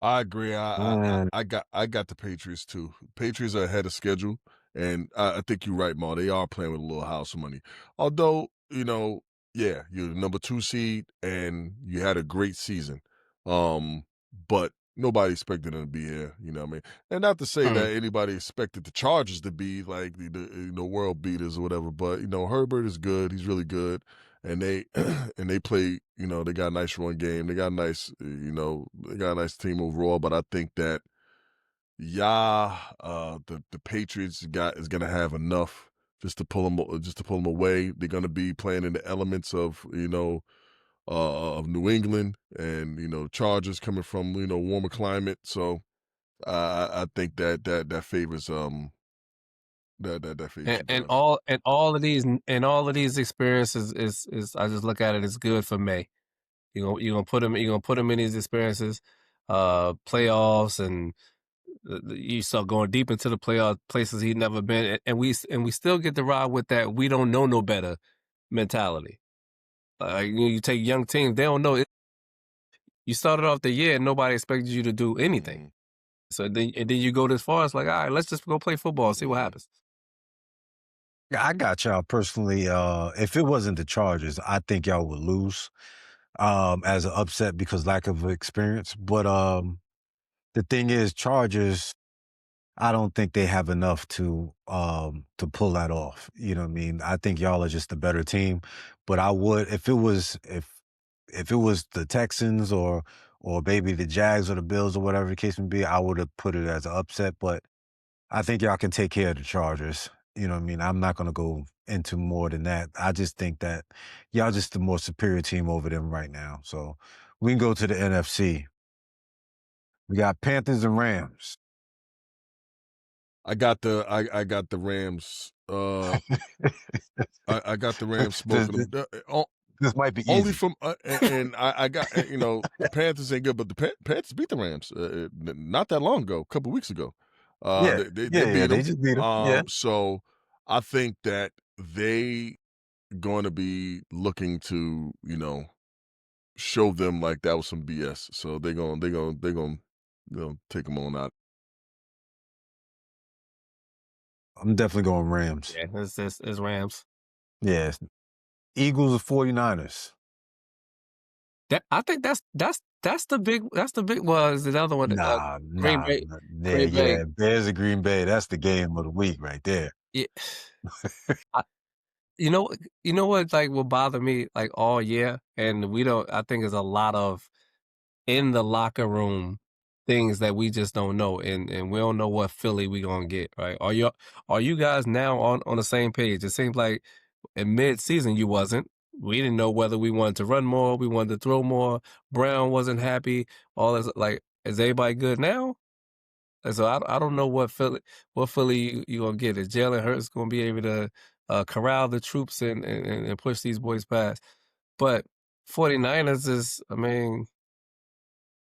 I agree. Mm. I got the Patriots too. Patriots are ahead of schedule, and I think you're right, Ma. They are playing with a little house money. Although, yeah, you're the number 2 seed, and you had a great season. But nobody expected them to be here. You know what I mean? And not to say Hmm. that anybody expected the Chargers to be like the world beaters or whatever. But Herbert is good. He's really good, and they and they play, they got a nice run game. They got a nice, they got a nice team overall. But I think that, yeah, the Patriots got is gonna have enough just to pull them away. They're gonna be playing in the elements of New England, and Chargers coming from warmer climate. So I think that favors that favors you And guys. all of these experiences is I just look at it as good for May. You're gonna put him in these experiences, playoffs, and you start going deep into the playoff places he'd never been, and we still get to ride with that we don't know no better mentality. You take young teams, they don't know it. You started off the year and nobody expected you to do anything. Hmm. So then you go this far. It's like, all right, let's just go play football and see what Hmm. happens. Yeah, I got y'all personally. If it wasn't the Chargers, I think y'all would lose as an upset because lack of experience. But the thing is, Chargers, I don't think they have enough to pull that off. You know what I mean? I think y'all are just a better team. But I would if it was the Texans or maybe the Jags or the Bills or whatever the case may be, I would have put it as an upset. But I think y'all can take care of the Chargers. You know what I mean? I'm not gonna go into more than that. I just think that y'all just the more superior team over them right now. So we can go to the NFC. We got Panthers and Rams. I got the Rams. I got the Rams this, smoking this, them. this might be Only easy. from and I got the Panthers ain't good, but the Panthers beat the Rams not that long ago, a couple weeks ago. Yeah, They yeah. beat They them. just beat them. Yeah. So I think that they going to be looking to show them like that was some BS. So they going take them on out. I'm definitely going Rams. Yeah, it's Rams. Yes. Eagles or 49ers. I think that's the big well is the other one Nah, Green nah. Bay Yeah, Green Bay. yeah. Bears of Green Bay. That's the game of the week right there. Yeah, I, you know you know what like will bother me like all year, and we don't. I think there's a lot of in the locker room things that we just don't know, and we don't know what Philly we gonna get. Right? Are you guys now on the same page? It seems like in mid season you wasn't. We didn't know whether we wanted to run more, we wanted to throw more. Brown wasn't happy. All this like is everybody good now? And so I don't know what Philly you gonna get. Is Jalen Hurts gonna be able to corral the troops and push these boys past? But 49ers is, I mean,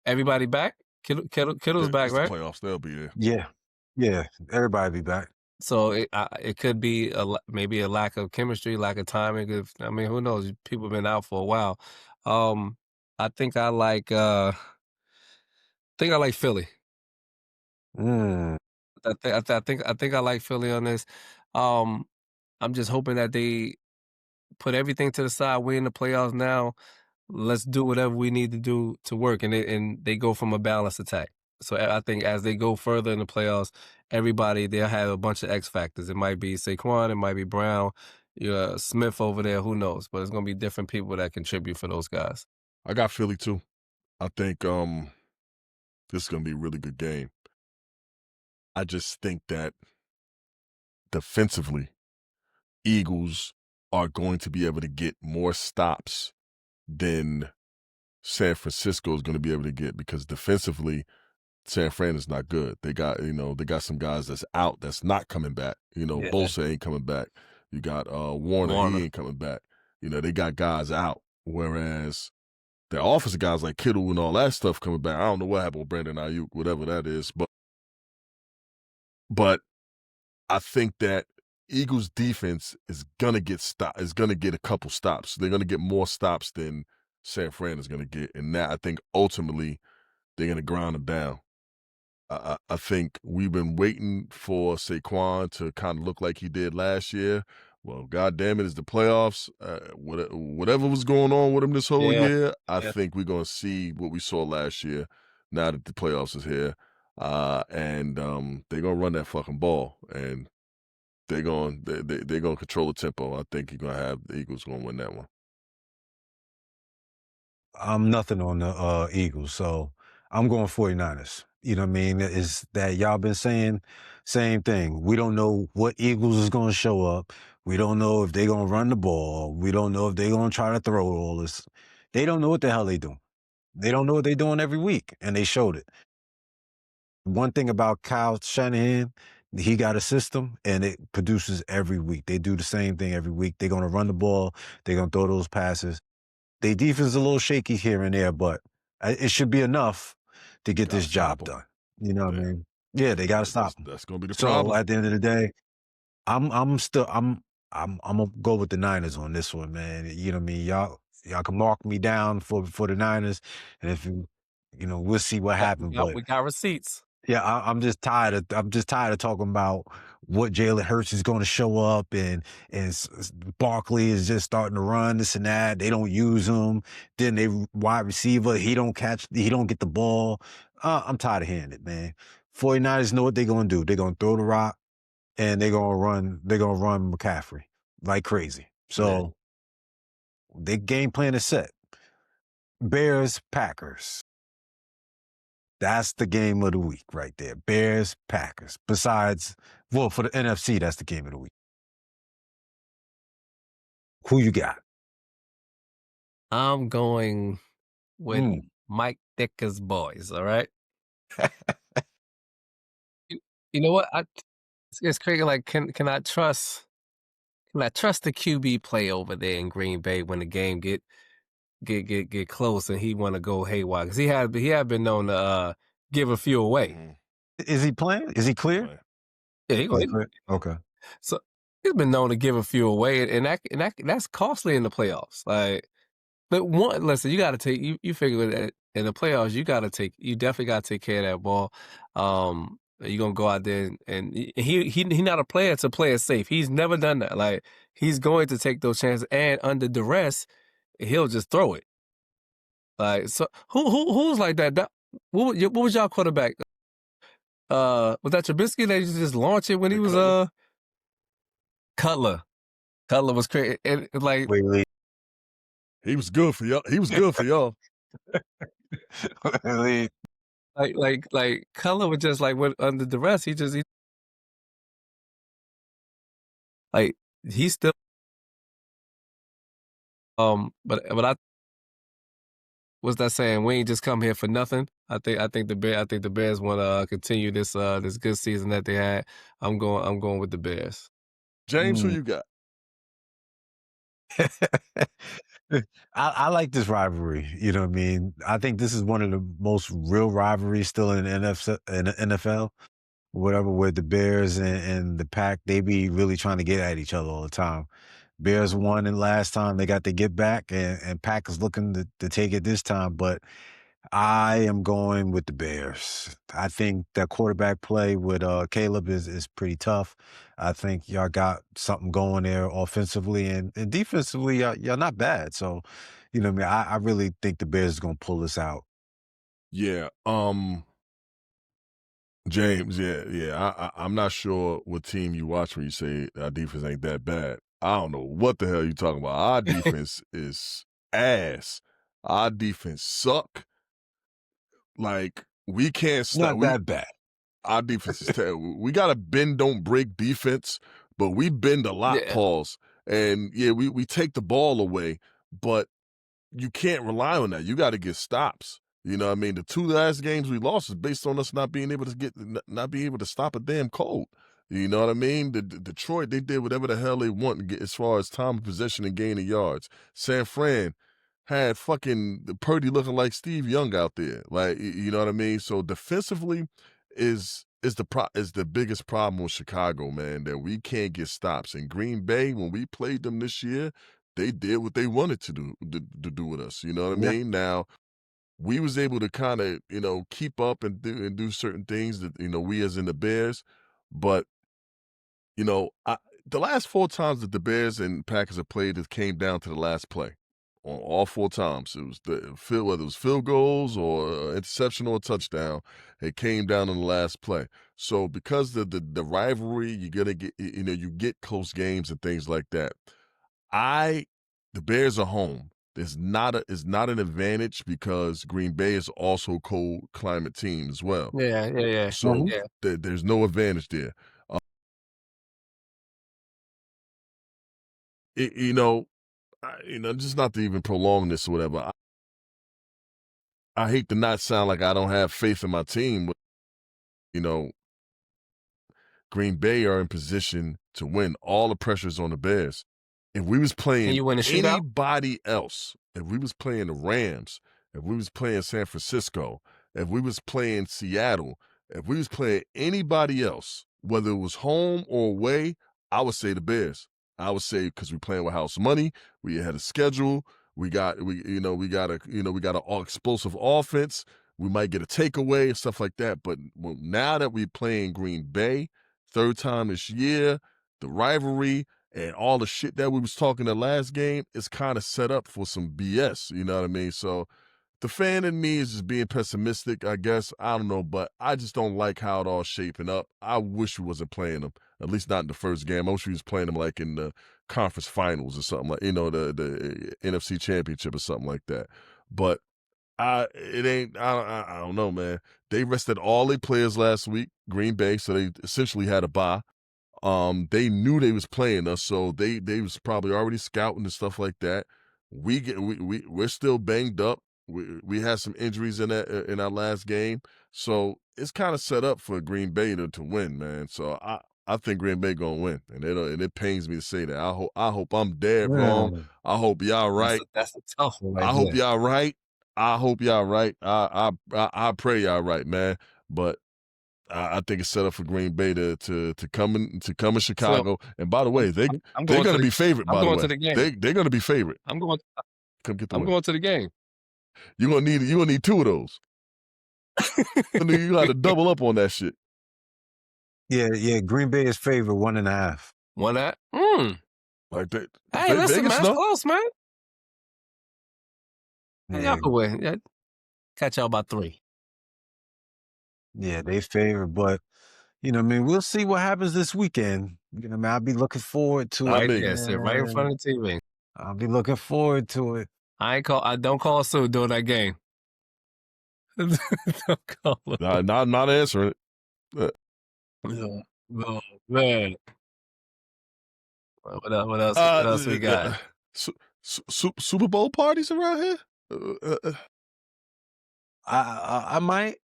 everybody back. Kittle's Yeah, back, it's the right? playoffs. They'll be there. Yeah. Yeah. Everybody be back. So it could be maybe a lack of chemistry, lack of timing. If I mean, who knows? People have been out for a while. Um, I think I like Philly. Mm. I think I like Philly on this. Um, I'm just hoping that they put everything to the side. We're in the playoffs now. Let's do whatever we need to do to work, and they go from a balanced attack. So I think as they go further in the playoffs, everybody they'll have a bunch of X factors. It might be Saquon, it might be Brown, Smith over there. Who knows? But it's gonna be different people that contribute for those guys. I got Philly too. I think this is gonna be a really good game. I just think that defensively, Eagles are going to be able to get more stops than San Francisco is going to be able to get because defensively, San Fran is not good. They got some guys that's out that's not coming back. Yeah, Bosa ain't coming back. You got Warner, he Warner. ain't coming back. They got guys out. Whereas their offensive guys like Kittle and all that stuff coming back. I don't know what happened with Brandon Ayuk, whatever that is, but I think that Eagles defense is gonna get is gonna get a couple stops. They're gonna get more stops than San Fran is gonna get, and that I think ultimately they're gonna ground them down. I think we've been waiting for Saquon to kind of look like he did last year. Well, God damn it, it's the playoffs. Whatever was going on with him this whole Yeah, year, I yeah. think we're going to see what we saw last year now that the playoffs is here. And they're going to run that fucking ball. And they're going to control the tempo. I think you're going to have the Eagles going to win that one. I'm nothing on the Eagles, so I'm going 49ers. You know what I mean? Is that y'all been saying same thing. We don't know what Eagles is going to show up. We don't know if they're going to run the ball. We don't know if they're going to try to throw all this. They don't know what the hell they doing. They don't know what they're doing every week, and they showed it. One thing about Kyle Shanahan, he got a system, and it produces every week. They do the same thing every week. They're going to run the ball. They're going to throw those passes. They defense is a little shaky here and there, but it should be enough to get Got this to stop job them. done. You know what I Yeah, mean? Yeah, they got to stop them. that's going to be the So problem. at the end of the day, I'm still I'm gonna go with the Niners on this one, man. You know what I mean? Y'all can mark me down for the Niners, and if we'll see what Yeah, we happens. got But we got receipts. yeah, I'm just tired of talking about what Jalen Hurts is going to show up and Barkley is just starting to run this and that. They don't use him. Then they wide receiver, he don't get the ball. I'm tired of hearing it, man. 49ers know what they're going to do. They're going to throw the rock and they're going to run McCaffrey like crazy. Yeah. So their game plan is set. Bears, Packers. That's the game of the week right there. Bears, Packers. For the NFC, that's the game of the week. Who you got? I'm going with Mm. Mike Dicker's boys. All right. You, you know what? It's crazy. Like, can I trust the QB play over there in Green Bay when the game get close and he want to go haywire? Because he had been known to give a few away. Mm-hmm. Is he playing? Is he He's clear? playing. Yeah, Is he clear? Okay. so he's been known to give a few away, and that's costly in the playoffs. Like, but listen, you got to take you figure that in the playoffs, you definitely got to take care of that ball. You're gonna go out there and he not a player to play it safe. He's never done that. Like, he's going to take those chances, and under duress, he'll just throw it. Like, so who's like that? What was y'all quarterback? Was that Trubisky that used to just launch it when he Hey, was Cutler. Cutler? Cutler was crazy. And like Wait. He was good for y'all. He was good for y'all. Wait. like Cutler was just like when under duress, like he still but I what's that saying? We ain't just come here for nothing. I think the Bears want to continue this this good season that they had. I'm going with the Bears. James, who Mm. you got? I like this rivalry. You know what I mean? I think this is one of the most real rivalries still in the NFL. Whatever, with the Bears and the Pack, they be really trying to get at each other all the time. Bears won it last time; they got to get back, and Pack is looking to take it this time. But I am going with the Bears. I think that quarterback play with Caleb is pretty tough. I think y'all got something going there offensively and defensively. Y'all not bad. So, you know what I mean? I really think the Bears is gonna pull this out. Yeah. James, I'm not sure what team you watch when you say our defense ain't that bad. I don't know what the hell you talking about. Our defense is ass. Our defense suck. Like we can't stop. Not that bad. Our defense is terrible. We got a bend don't break defense, but we bend a lot, Yeah, pause. And yeah, we take the ball away, but you can't rely on that. You got to get stops. You know what I mean? The two last games we lost is based on us not being able to not being able to stop a damn cold. You know what I mean? The Detroit, they did whatever the hell they want to get as far as time of possession and gain of yards. San Fran had fucking Purdy looking like Steve Young out there. Like, you know what I mean? So defensively is the biggest problem with Chicago, man, that we can't get stops. In Green Bay, when we played them this year, they did what they wanted to do with us. You know what I Yeah. mean? Now we was able to kind of keep up and do certain things that we as in the Bears, but the last four times that the Bears and Packers have played, it came down to the last play. On all four times, it was whether it was field goals or interception or a touchdown, it came down on the last play. So because the rivalry, you're gonna get you get close games and things like that. The Bears are home. It's not an advantage because Green Bay is also a cold climate team as well. yeah. So Yeah. there's no advantage there. Uh, it, you know, just not to even prolong this or whatever. I hate to not sound like I don't have faith in my team. But, you know, Green Bay are in position to win. All the pressure's on the Bears. If we was Can playing you win a shootout? anybody else, if we was playing the Rams, if we was playing San Francisco, if we was playing Seattle, if we was playing anybody else, whether it was home or away, I would say the Bears. I would say because we playing with house money, we had a schedule, we got an all explosive offense. We might get a takeaway and stuff like that. But now that we're playing Green Bay, third time this year, the rivalry, and all the shit that we was talking the last game is kind of set up for some BS. You know what I mean? So the fan in me is just being pessimistic, I guess. I don't know, but I just don't like how it all shaping up. I wish we wasn't playing them, at least not in the first game. I wish we was playing them like in the conference finals or something like, the NFC championship or something like that. But I don't know, man. They rested all their players last week, Green Bay, so they essentially had a bye. They knew they was playing us, so they was probably already scouting and stuff like that. We're still banged up. We had some injuries in our last game, so it's kind of set up for Green Bay to win, man. So I think Green Bay gonna win, and it pains me to say that. I hope I'm dead wrong. Yeah. I hope y'all right. That's a tough one right I hope there. y'all right. I hope y'all right. I pray y'all right, man. But I think it's set up for Green Bay to come in So Chicago. And by the I'm way, I'm they're going to gonna the be favorite. I'm By the going to way, the game. they're gonna be favorite. I'm going Come get the I'm win. going to the game. You're gonna need two of those. You got to double up on that shit. Yeah. Green Bay is favored 1.5. One that. Like that. Hey, listen, Vegas, man, it's no. close, man. Hey, y'all Yeah, can win. Yeah, catch y'all by 3. yeah, they favored, but you know, what I mean, we'll see what happens this weekend. You know, what I mean, I'll be looking forward to I Right it, mean, there, sit right in front man. of the TV. I'll be looking forward to it. I don't call Sue during that game. Don't call her. not answering it. Oh, man. What else? What else we got? Super Bowl parties around here. I might,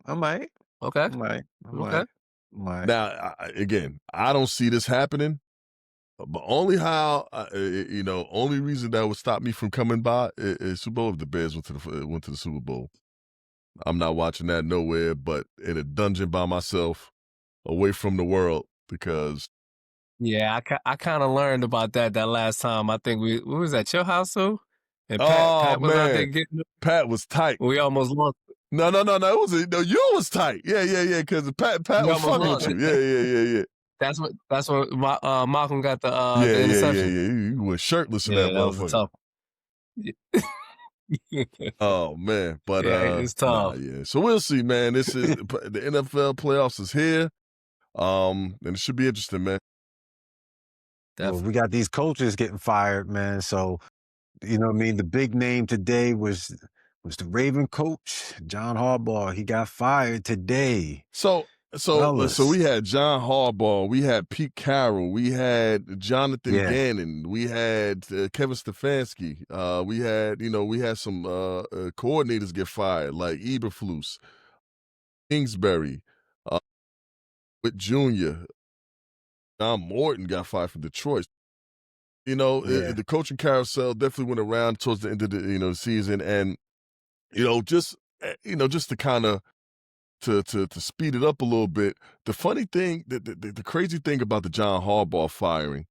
I might, Okay, I might, I okay. might, might. Now, again, I don't see this happening, but only how, only reason that would stop me from coming by is Super Bowl if the Bears went to the Super Bowl. I'm not watching that nowhere but in a dungeon by myself, away from the world, because Yeah, I kinda learned about that last time. I think we was at your house, too? And oh Pat was out there man, getting it. Pat was tight. We almost lost. No, no, no, no. It was no. You was tight. Yeah, yeah, yeah. Because Pat We was almost fucking with lost. you. Yeah, yeah, yeah, yeah. That's what Malcolm got Yeah, the yeah, yeah, interception. yeah. You was shirtless in that Yeah, that was a motherfucker. tough one. Oh man, but Yeah, it's nah, tough. yeah. So we'll see, man. This is the NFL playoffs is here. And it should be interesting, man. Well, we Definitely. got these coaches getting fired, man. So you know what I mean? The big name today was the Raven coach, John Harbaugh. He got fired today. So so Fellas. we had John Harbaugh, we had Pete Carroll, we had Jonathan Yeah, Gannon, we had Kevin Stefanski, we had some coordinators get fired like Eberflus, Kingsbury, uh, with Junior, John Morton got fired from Detroit. yeah. The coaching carousel definitely went around towards the end of the season, and just to kind of to speed it up a little bit. The funny thing, the crazy thing about the John Harbaugh firing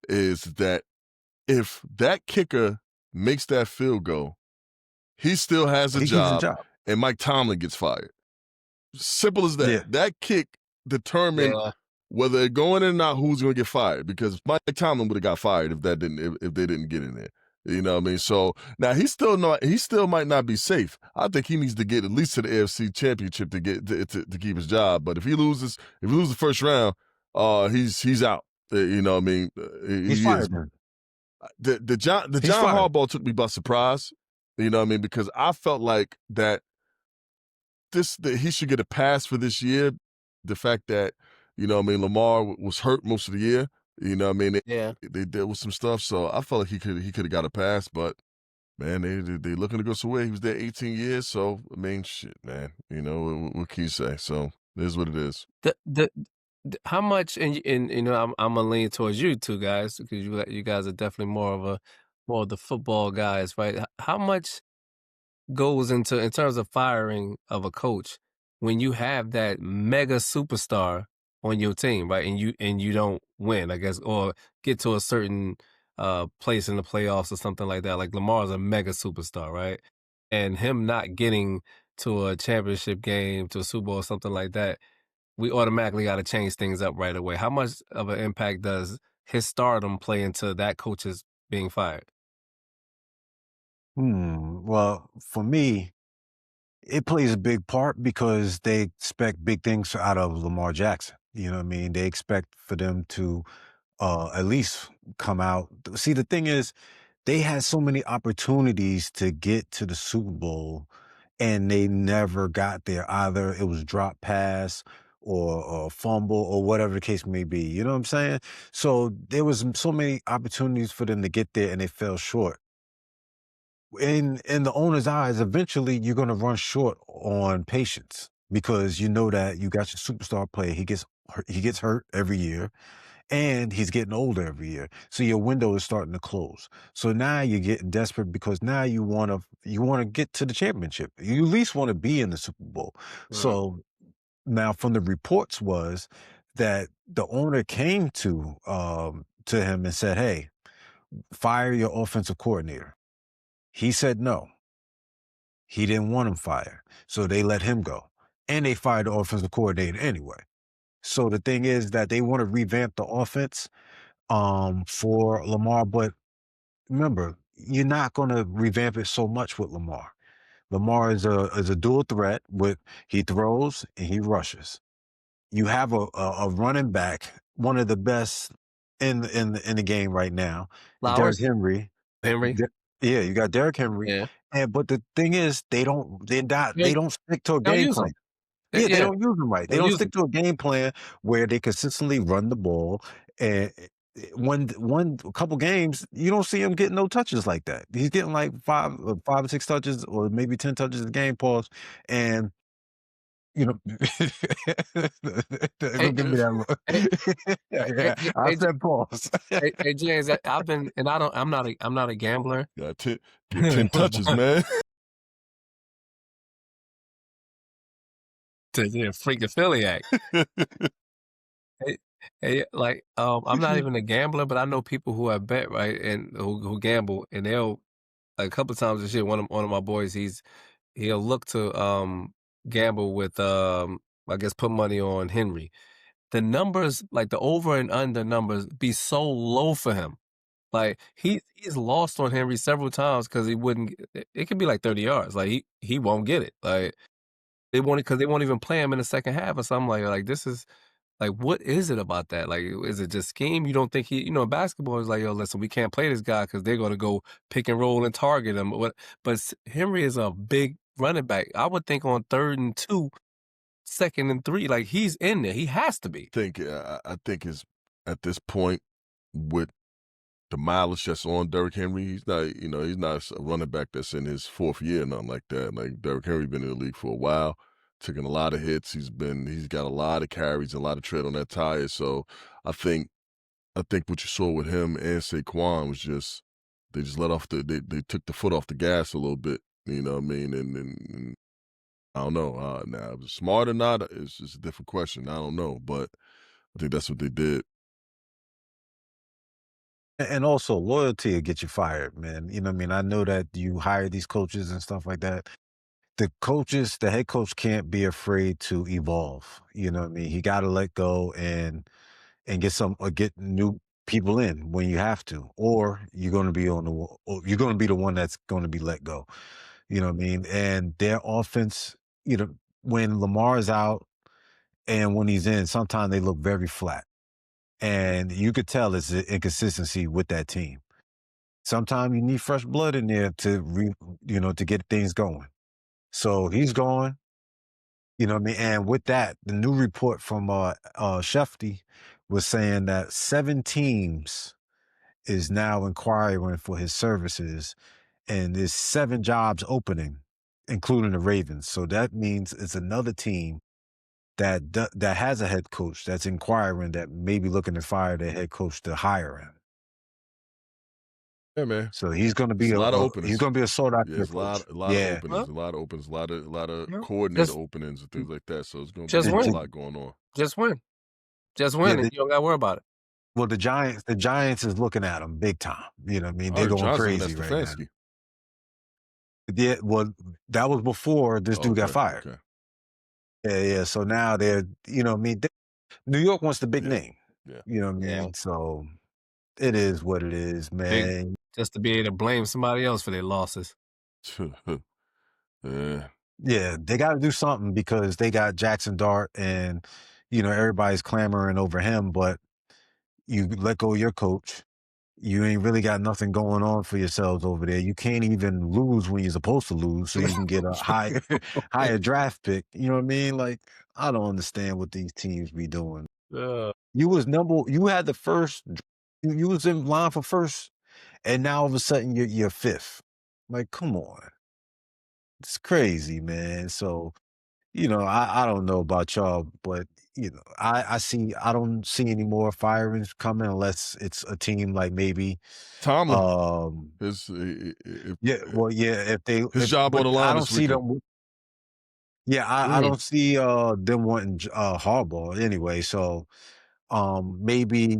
is that if that kicker makes that field goal, he still has a He keeps the job, job. and Mike Tomlin gets fired. Simple as that. Yeah. That kick determined Yeah. whether it going in or not, who's going to get fired. Because Mike Tomlin would have got fired if they didn't get in there. You know what I mean? So now he still might not be safe. I think he needs to get at least to the AFC Championship to get to keep his job. But if he loses the first round, he's out. You know what I mean? He's He is. fired then. The He's John fired. Harbaugh took me by surprise. You know what I mean? Because I felt like that that he should get a pass for this year. The fact that, Lamar was hurt most of the year. You know what I mean? Yeah. They dealt with some stuff, so I felt like he could have got a pass, but man, they looking to go somewhere. He was there 18 years, so I mean, shit, man. What can you say? So it is what it is. The how much and I'm gonna lean towards you two guys because you guys are definitely more of the football guys, right? How much goes into in terms of firing of a coach when you have that mega superstar on your team, right? And you don't win, I guess, or get to a certain place in the playoffs or something like that. Like Lamar's a mega superstar, right? And him not getting to a championship game, to a Super Bowl or something like that, we automatically got to change things up right away. How much of an impact does his stardom play into that coach's being fired? Well, for me, it plays a big part because they expect big things out of Lamar Jackson. You know what I mean? They expect for them to at least come out. See, the thing is, they had so many opportunities to get to the Super Bowl, and they never got there. Either it was drop pass or fumble or whatever the case may be. You know what I'm saying? So there was so many opportunities for them to get there, and they fell short. In the owner's eyes, eventually you're going to run short on patience because you know that you got your superstar player. He gets hurt every year and he's getting older every year. So your window is starting to close. So now you're getting desperate because now you want to get to the championship. You at least want to be in the Super Bowl. Mm. So now from the reports was that the owner came to him and said, "Hey, fire your offensive coordinator." He said no. He didn't want him fired. So they let him go. And they fired the offensive coordinator anyway. So the thing is that they want to revamp the offense for Lamar, but remember, you're not going to revamp it so much with Lamar. Lamar is a dual threat with he throws and he rushes. You have a running back, one of the best in the game right now, Derrick Flowers, Henry. Henry, De Yeah, you got Derrick Henry, yeah. but the thing is, they They don't stick to a don't game use them. plan. Yeah, they Yeah, don't use them right. They don't don't use stick them. to a game plan where they consistently run the ball, and one a couple games, you don't see him getting no touches like that. He's getting like 5 or 6 touches or maybe 10 touches a game, pause, and you know, Hey, don't give me that look. hey, Yeah, hey, yeah, hey, I hey, J- said pause. hey, James, I've been, and I'm not a gambler. Got 10, get 10 touches, man. Yeah, freak affiliate. Hey, like, I'm not even a gambler, but I know people who have bet, right, and who gamble, and they'll a couple times this year. One of my boys, he'll look to gamble with I guess put money on Henry. The numbers, like the over and under numbers, be so low for him. Like he's lost on Henry several times because he wouldn't. It could be like 30 yards. Like he won't get it. Like they won't because they won't even play him in the second half or something like this is like, what is it about that? Like, is it just scheme? You don't think basketball is like, yo, listen, we can't play this guy because they're going to go pick and roll and target him. But Henry is a big running back. I would think on 3rd and 2, 2nd and 3, like he's in there. He has to be. I think is at this point with the mileage that's on Derrick Henry, he's not a running back that's in his 4th year, nothing like that. Like Derrick Henry been in the league for a while, taking a lot of hits. He's got a lot of carries, a lot of tread on that tire. So I think what you saw with him and Saquon was just they just they took the foot off the gas a little bit. You know what I mean? And I don't know. Now, if it's smart or not, it's just a different question. I don't know, but I think that's what they did. And also loyalty will get you fired, man. You know what I mean? I know that you hire these coaches and stuff like that. The head coach can't be afraid to evolve. You know what I mean? He got to let go and get some or get new people in when you have to, or you're going to be or you're going to be the one that's going to be let go. You know what I mean? And their offense, when Lamar is out and when he's in, sometimes they look very flat, and you could tell it's an inconsistency with that team. Sometimes you need fresh blood in there to get things going. So he's gone. You know what I mean? And with that, the new report from Shefty was saying that 7 teams is now inquiring for his services, and there's 7 jobs opening, including the Ravens. So that means it's another team that has a head coach that's inquiring that may be looking to fire their head coach to hire him. Yeah, man. So he's going to It's be a lot of he's openings. going to be a sought Yeah, after it's coach. a lot of Yeah, openings, Well, a lot of openings, a lot of well, coordinator just openings and things like that. So it's going to just be a the, win, lot going on. just win, just yeah. win, and you don't got to worry about it. Well, the Giants is looking at him big time. You know what I mean? They're Art going Johnson looking at crazy right now. Stefanski. Yeah, well, that was before this Oh, dude got okay, fired. okay, Yeah, yeah. So now what I mean, New York wants the big yeah, name. yeah. You know what I Yeah, mean? So it is what it is, they man. just to be able to blame somebody else for their losses. Yeah, Yeah, they got to do something because they got Jackson Dart, and everybody's clamoring over him. But you let go of your coach. You ain't really got nothing going on for yourselves over there. You can't even lose when you're supposed to lose, so you can get a higher higher draft pick. You know what I mean? Like, I don't understand what these teams be doing. Uh, You had the first, you was in line for first, and now all of a sudden you're fifth. Like, come on, it's crazy, man. So I don't know about y'all, but I don't see any more firings coming unless it's a team like maybe Tomlin, um his if, yeah, well, yeah, if they his if job on but the I line don't this see weekend. them. Yeah, I mm, don't see them wanting Harbaugh anyway. So maybe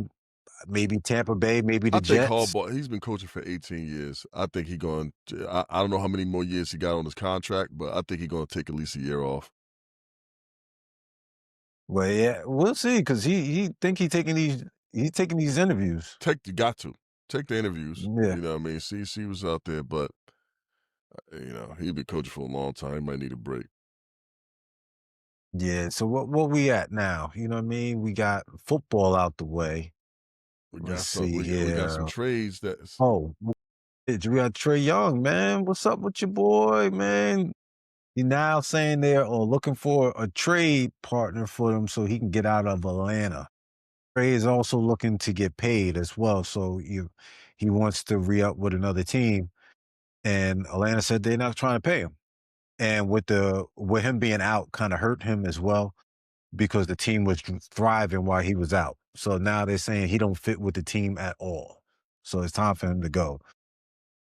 Tampa Bay, maybe I the think Jets. Harbaugh, he's been coaching for 18 years. I think he going to, I don't know how many more years he got on his contract, but I think he's going to take at least a year off. Well, yeah, we'll see because he's taking these interviews. You got to take the interviews. Yeah, You know what I mean? See what's out there, but he's been coaching for a long time. He might need a break. yeah. So what we at now? You know what I mean? We got football out the way. Let's see We got some here. trades that's Oh, we got Trae Young, man. What's up with your boy, man? You're now saying they're looking for a trade partner for him so he can get out of Atlanta. Trey is also looking to get paid as well, so he wants to re-up with another team, and Atlanta said they're not trying to pay him. And with him being out kinda hurt him as well because the team was thriving while he was out. So now they're saying he don't fit with the team at all. So it's time for him to go.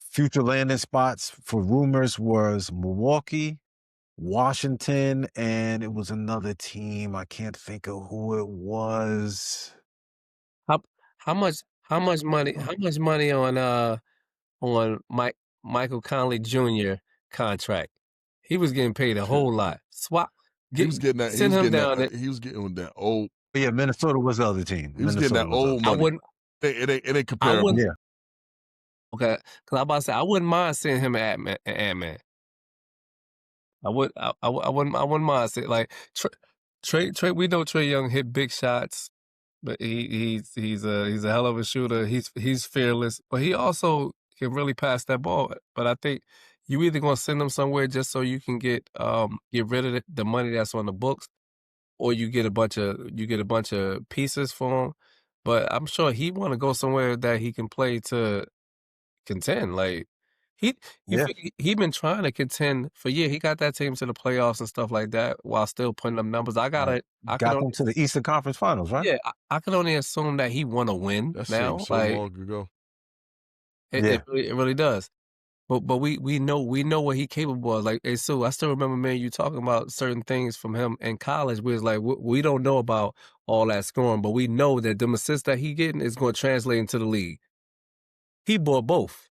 Future landing spots for rumors was Milwaukee, Washington, and it was another team. I can't think of who it was. How how much money on Michael Conley Jr. contract? He was getting paid a whole lot. Swap He get was getting that. He send was him getting that. down there. He was getting that old. Yeah, Minnesota was the other team. He was getting Minnesota that was the other old I money. wouldn't It ain't I comparable. wouldn't Yeah. okay, 'cause I'm about to say I wouldn't mind seeing him at Ant-Man. I wouldn't mind seeing like Trey. We know Trae Young hit big shots, but he's a hell of a shooter. He's fearless, but he also can really pass that ball. But I think you either gonna send him somewhere just so you can get rid of the money that's on the books, or you get a bunch of pieces for him. But I'm sure he want to go somewhere that he can play to contend. Like he Yeah. he been trying to contend for years. He got that team to the playoffs and stuff like that while still putting up numbers. Right. I could Got only them to the Eastern Conference Finals, right? yeah, I could only assume that he wanna win That seems now. so Like long ago. Yeah. it really does. But we know what he capable of. Like, hey, Sue, I still remember me and you talking about certain things from him in college. We was like, we don't know about all that scoring, but we know that them assists that he getting is going to translate into the league. He bought both.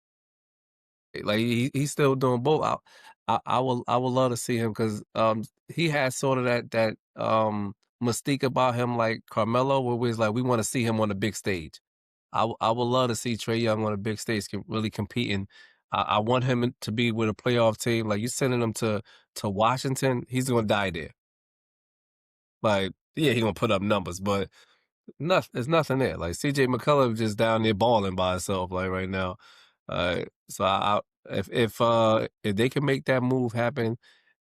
Like he's still doing both. I would love to see him because he has sort of that mystique about him like Carmelo, where we was like we want to see him on the big stage. I would love to see Trae Young on a big stage really competing. I want him to be with a playoff team. Like you sending him to Washington, he's gonna die there. Like yeah, he gonna put up numbers, but there's nothing there. Like CJ McCullough just down there balling by himself like right now. So if they can make that move happen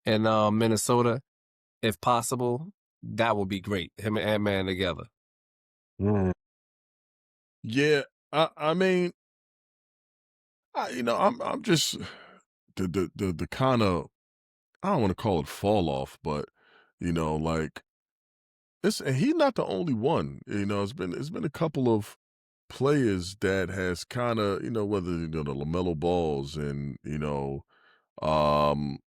in Minnesota, if possible, that would be great. Him and Ant-Man together. Mm. Yeah, I mean, I'm just the kind of, I don't want to call it fall off, but like and he's not the only one. It's been a couple of players that has kind of whether the Lamelo Balls and um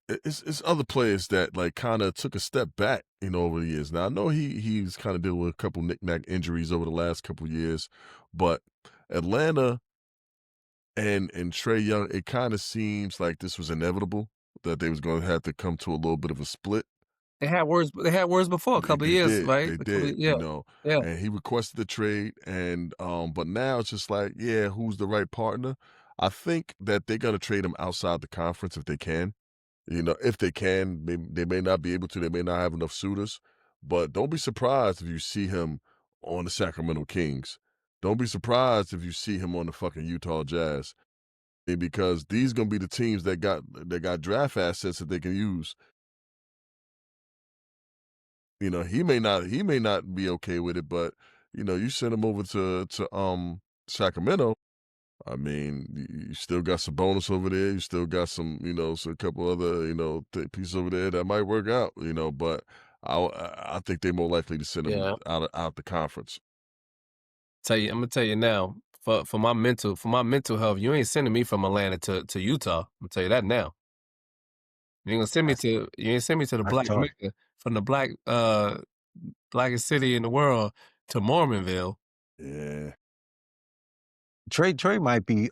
it's other players that like kind of took a step back over the years. Now I know he's kind of dealing with a couple knick-knack injuries over the last couple years, but Atlanta and Trae Young, it kind of seems like this was inevitable that they was going to have to come to a little bit of a split. They had words before a They couple of they years, did, right? they A couple did, of, yeah, yeah. and he requested the trade, and but now it's just like, yeah, who's the right partner? I think that they're gonna trade him outside the conference if they can. If they can, they may not be able to. They may not have enough suitors, but don't be surprised if you see him on the Sacramento Kings. Don't be surprised if you see him on the fucking Utah Jazz, because these gonna be the teams that got draft assets that they can use. He may not be okay with it, but you send him over to Sacramento. I mean, you still got some bonus over there. You still got so a couple other pieces over there that might work out. But I think they're more likely to send him Yeah. out the conference. I'm gonna tell you now, for my mental health, you ain't sending me from Atlanta to Utah. I'm gonna tell you that now. That's You ain't send me to the that's black tough. Mecca from the blackest city in the world to Mormonville. Yeah. Trey might be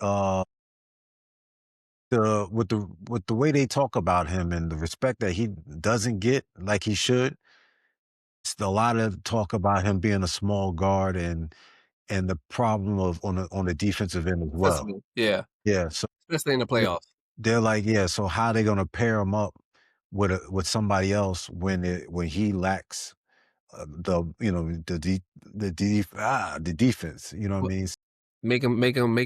with the way they talk about him and the respect that he doesn't get like he should. It's a lot of talk about him being a small guard and the problem of on the defensive end as well. Defensively, yeah, Yeah, so especially in the th playoffs. they're like, yeah, so how they gonna pair him up with somebody else when he lacks, the defense, you know what I Wha mean? make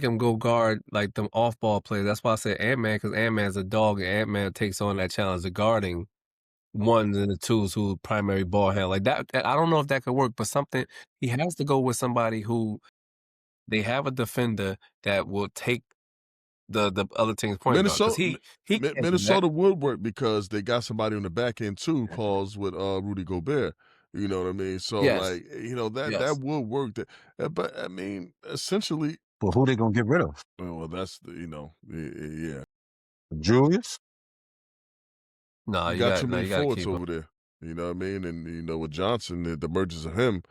him go guard, like, them off-ball plays. That's why I said Ant-Man, 'cause Ant-Man's a dog, and Ant-Man takes on that challenge of guarding ones and the twos who primary ball handler. Like that, I don't know if that could work, but something he has to go with somebody who they have a defender that will take the other team's point guard because Minnesota he can't do that. Minnesota would work because they got somebody on the back end too, calls with Rudy Gobert. You know what I mean? So Yes, like, that yes. would work. But I mean, essentially, But who they gonna get rid of? well, that's yeah. Julius? No, You got too no, many you gotta forwards keep him. over there. You know what I mean? And with Johnson, the emergence of him,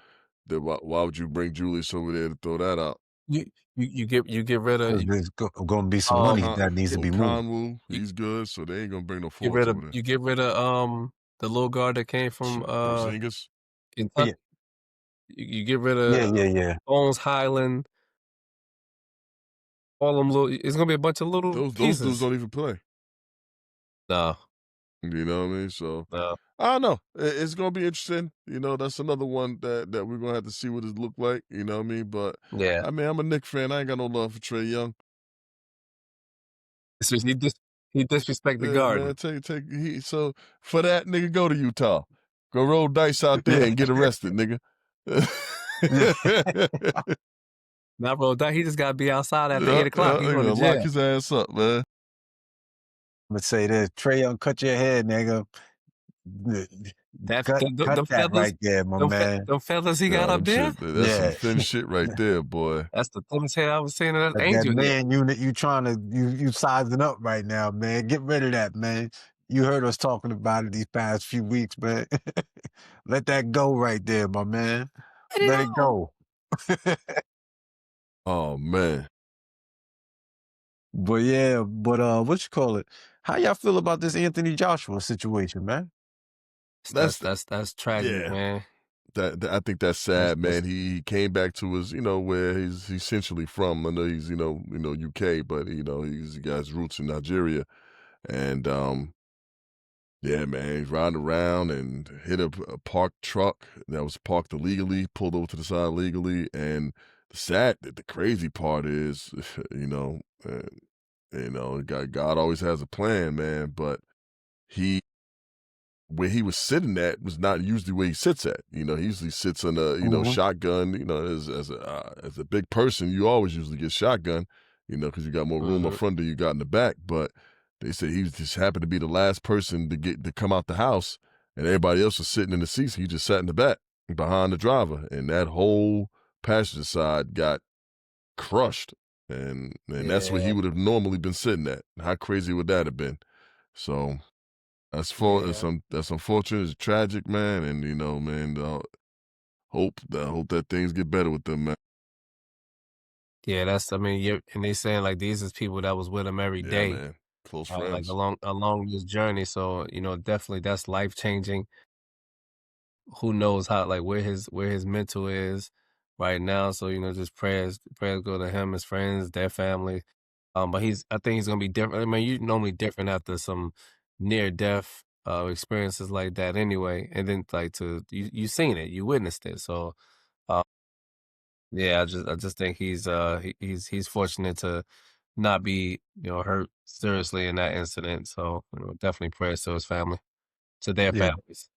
why would you bring Julius over there to throw that out? You you get rid of 'Cause there's gonna be some money um Con, that needs to be moved. Conwu, you he's good, so they ain't gonna bring no get forwards rid of over there. the little guard that came from Porzingis, Kentucky. Yeah, You get rid yeah, of yeah, yeah. Bones Highland, all them little. It's gonna be a bunch of little those dudes pieces. don't even play. No, You know what I mean? So no, I don't know. It's gonna be interesting. That's another one that we're gonna have to see what it look like. You know what I mean? But yeah. I mean, I'm a Knicks fan. I ain't got no love for Trae Young. It's just he disrespect the Yeah, garden. man. So for that, nigga, go to Utah. Go roll dice out there Yeah, and get arrested, nigga. yeah. Not roll that. He just gotta be outside after Yeah, 8 o'clock. He they going to gonna lock jail. his ass up, man. Let's say this, Trae Young, cut your head, nigga. That Cut them that feathers, right there, my man. them feathers he got up there. That's some Yeah. thin shit right there, boy. That's the thinnest hair I was seeing in that That angel hair. man unit you trying to you sizing up right now, man. Get rid of that, man. You heard us talking about it these past few weeks, man. Let that go right there, my man. Let it Let it all. go. Oh man, But yeah, what you call it? How y'all feel about this Anthony Joshua situation, man? that's the, That's tragic, yeah. man. I think that's sad, That's man. He came back to his, where he's essentially from. I know he's, UK, but he got his roots in Nigeria, and yeah, man, he's riding around and hit a parked truck that was parked illegally, pulled over to the side illegally, and the crazy part is, God always has a plan, man, but he where he was sitting at was not usually where he sits at. He usually sits on a Mhm, shotgun. As a big person, you always usually get shotgun. Because you got more room up mhm. front than you got in the back. But they said he just happened to be the last person to come out the house, and everybody else was sitting in the seats. He just sat in the back behind the driver, and that whole passenger side got crushed. And that's where he Yeah, would have normally been sitting at. How crazy would that have been? So yeah, that's unfortunate. It's tragic, man, and man, hope that things get better with them, man. yeah. I mean, and they saying like these is people that was with him every Yeah, day, man, close like friends. along this journey. So definitely that's life changing. Who knows how like where his mental is right now. So just prayers go to him, his friends, their family. But I think he's gonna be different. I mean, you normally different after some near death experiences like that anyway, and then like you seen it, you witnessed it. So uh, yeah, I just think he's fortunate to not be hurt seriously in that incident. So definitely prayers to his family, to their yeah. families.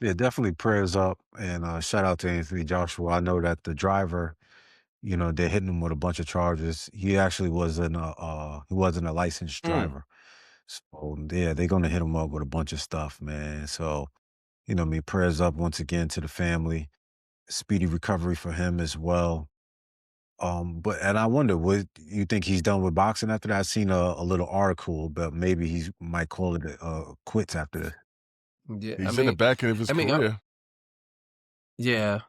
Yeah, definitely prayers up and shout out to Anthony Joshua. I know that the driver, they're hitting him with a bunch of charges. He actually wasn't a licensed Mm. driver. So yeah, they're gonna hit him up with a bunch of stuff, man. So, prayers up once again to the family. Speedy recovery for him as well. But and I wonder, would you think he's done with boxing after that? I seen a little article, but maybe he might call it quits after this. Yeah, He's in the back end of his I mean, career. yeah.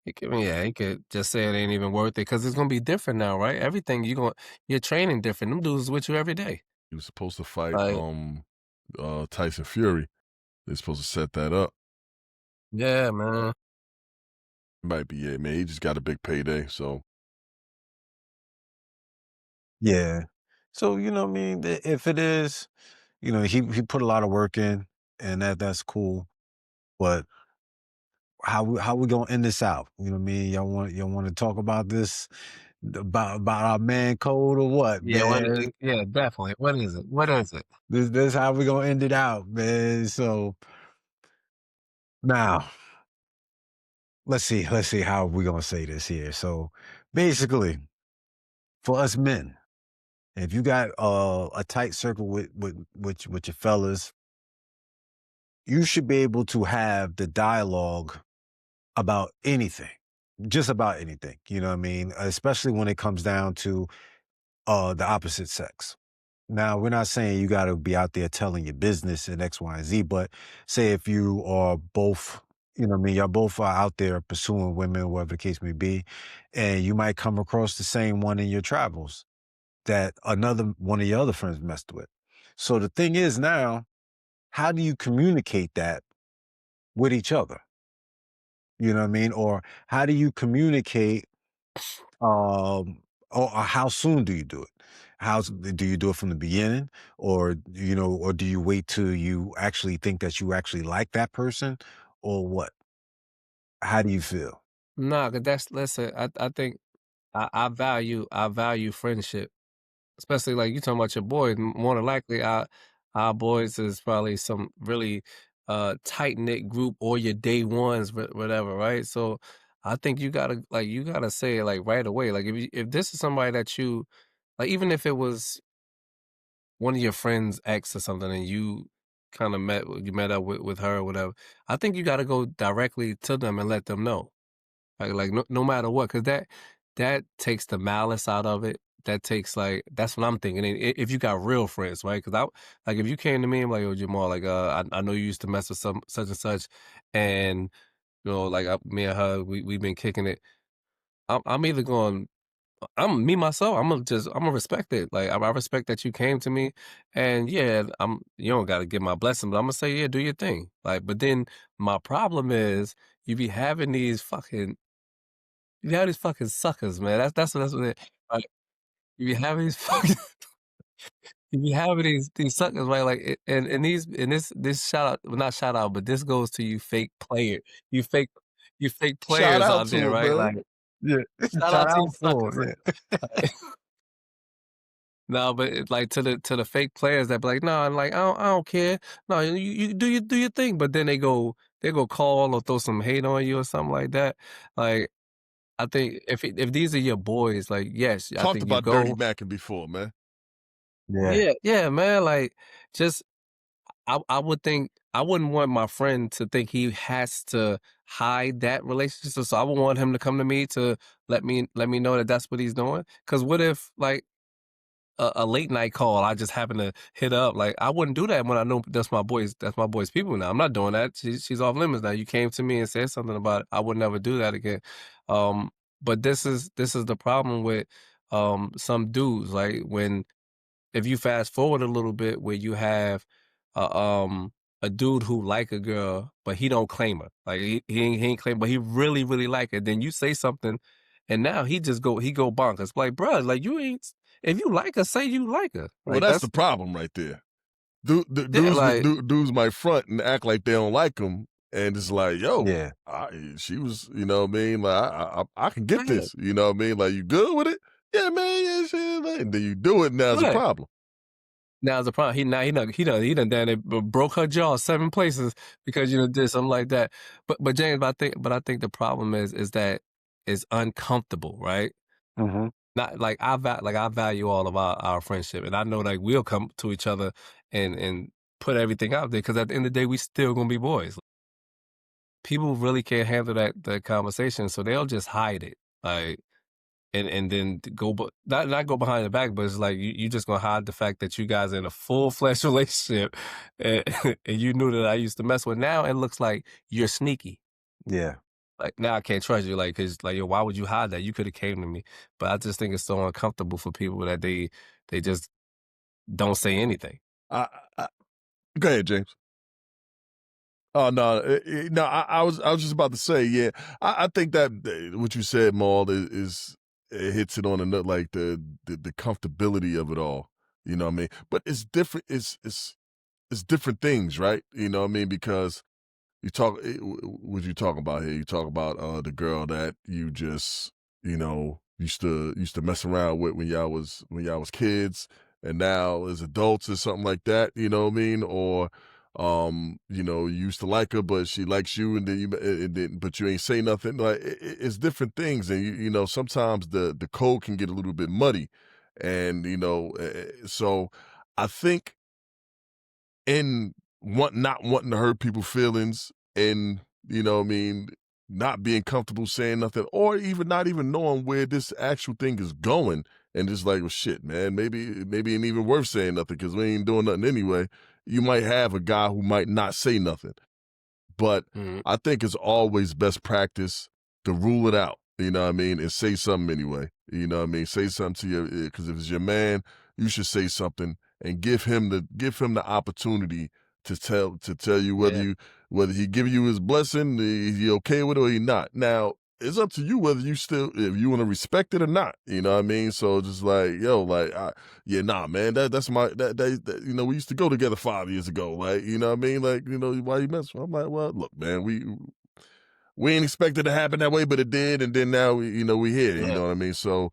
He could just say it ain't even worth it because it's gonna be different now, right? Everything you're training different. Them dudes with you every day. He was supposed to fight Like, Tyson Fury. They're supposed to set that up. yeah, man. Might be it, man. He just got a big payday, so Yeah. So, what I mean, if it is, he put a lot of work in and that's cool. But how we gonna end this out? You know what I mean? Y'all want to talk about this about our man code or what, Yeah, what? man? Yeah, definitely. What is it? What is it? This how we gonna end it out, man. So Now, let's see how we gonna say this here. So basically, for us men, if you got a tight circle with your fellas, you should be able to have the dialogue about anything, just about anything. You know what I mean? Especially when it comes down to the opposite sex. Now, we're not saying you got to be out there telling your business and X, Y, and Z, but say if you are both, you know what I mean, y'all both are out there pursuing women, whatever the case may be, and you might come across the same one in your travels that another one of your other friends messed with. So the thing is now, how do you communicate that with each other? You know what I mean? Or how do you communicate or how soon do you do it? Do you do it from the beginning, or or do you wait till you actually think that you actually like that person, or what? How do you feel? Nah, 'cause that's listen, I think I value friendship, especially like you talking about your boys. More than likely, our boys is probably some really tight knit group or your day ones, whatever, right? So I think you gotta say it like right away. Like if this is somebody that you like, even if it was one of your friends' ex or something, and you kind of met up with her or whatever, I think you got to go directly to them and let them know. Like no matter what, because that takes the malice out of it. That takes that's what I'm thinking. And if you got real friends, right? Because if you came to me and like, yo, Jamal, like, I know you used to mess with some such and such, and like me and her, we've been kicking it. I'm either going. I'm me myself. I'm gonna respect it. Like I respect that you came to me, and yeah, you don't got to give my blessing, but I'm gonna say yeah, do your thing. Like, but then my problem is you be having these fucking suckers, man. That's what it like, you be having these fucking you be having these suckers, right? Like, and these and this shout out well, not shout out, but this goes to you fake you fake Shout players out out there, to him, right? man. Like, Yeah, shout shout out to you out for suckers. it. Yeah. No, but like to the fake players that be like, no, like I don't care. No, you do your thing, but then they go call or throw some hate on you or something like that. Like I think if these are your boys, like yes, I Talked think you about Dirty go. Mackin before, man. Yeah, Yeah, yeah, man. Like, just I would think I wouldn't want my friend to think he has to hide that relationship. So I would want him to come to me to let me know that that's what he's doing. Because what if like a late night call, I just happen to hit up. Like I wouldn't do that when I know that's my boy's people now. I'm not doing that. She's off limits now. You came to me and said something about it. I would never do that again. Um, but this is the problem with some dudes. Like when if you fast forward a little bit where you have a a dude who like a girl, but he don't claim her. Like he ain't claim, but he really, really like her. Then you say something and now he go bonkers. Like, bruh, like you ain't if you like her, say you like her. Well, Like that's the that's problem right there. yeah, like Dudes might front and act like they don't like him, and it's like, yo, yeah, she was, you know what I mean? Like, I can get yeah, this, you know what I mean? Like, you good with it? Yeah, man, yeah, shit. And then you do it, and now it's a right. problem. Now's the problem. He done done it, broke her jaw 7 places because you did something like that. But James, I think the problem is that it's uncomfortable, right? hmm Not like I value all of our friendship, and I know like we'll come to each other and put everything out there because at the end of the day we still gonna be boys. People really can't handle that conversation, so they'll just hide it, like and then go but not go behind the back, but it's like you just gonna hide the fact that you guys are in a full fledged relationship, and, and you knew that I used to mess with. Now it looks like you're sneaky. yeah, Like now I can't trust you, like because like yo, why would you hide that? You could have came to me, but I just think it's so uncomfortable for people that they just don't say anything. I, I, Go ahead, James. Oh no, no. I was just about to say, yeah. I think that what you said, Maul, is it hits it on a nut, like the comfortability of it all. You know what I mean? But it's different. It's different things, right? You know what I mean? Because what you talking about here? You talk about the girl that you just used to mess around with when y'all was kids, and now as adults or something like that. You know what I mean? Or You used to like her, but she likes you, and then but you ain't say nothing. Like it's different things, and sometimes the code can get a little bit muddy, and so I think in not wanting to hurt people's feelings, and what I mean, not being comfortable saying nothing, or even not even knowing where this actual thing is going, and just like, well, shit, man, maybe it ain't even worth saying nothing because we ain't doing nothing anyway. You might have a guy who might not say nothing, but Mhm. I think it's always best practice to rule it out, what I mean, and say something anyway. What I mean? Say something to your, because if it's your man, you should say something and give him the opportunity to tell you Yeah. whether he give you his blessing, he okay with it or he not. Now, it's up to you whether if you want to respect it or not. You know what I mean? So just like, yo, like yeah, nah, man, that's my we used to go together 5 years ago. Like, you know what I mean? Like, why you mess with? I'm like, well, look, man, we ain't expected to happen that way, but it did, and then now we here. You Yeah. know what I mean? So,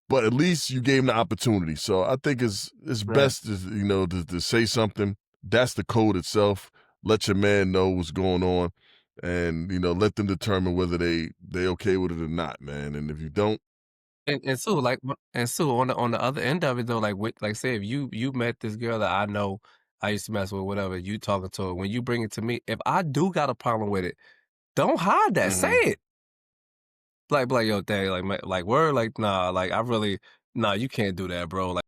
but at least you gave him the opportunity. So I think it's Right. best to say something. That's the code itself. Let your man know what's going on, and let them determine whether they okay with it or not, man. And if you don't, And Sue, and Sue, on the other end of it though, like say if you met this girl that I know I used to mess with, whatever, you talking to her, when you bring it to me, if I do got a problem with it, don't hide that. Say hmm it. Like, yo, dang, like word, like, nah, like I really, nah, you can't do that, bro. Like,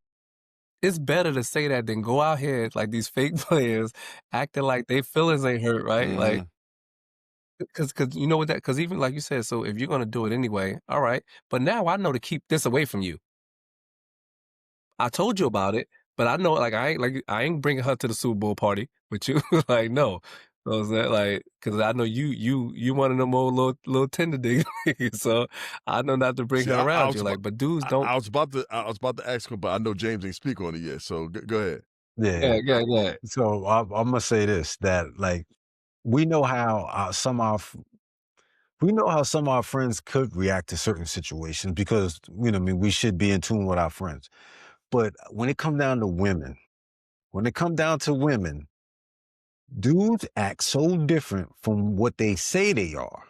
it's better to say that than go out here like these fake players acting like they feelings ain't hurt, right? Like, hmm cause you know what that, cause even like you said, so if you're gonna do it anyway, all right. But now I know to keep this away from you. I told you about it, but I know, like I ain't bringing her to the Super Bowl party with you. Like, no. So is that like, because I know you one of them old little tender diggers, so I know not to bring see, her I around you. was about Like, but dudes don't. I was about to ask him, but I know James ain't speak on it yet. So go ahead. Yeah. Yeah, yeah, yeah, So I'm gonna say this: that like we know how we know how some of our friends could react to certain situations because I mean, we should be in tune with our friends. But when it comes down to women, when it comes down to women, dudes act so different from what they say they are.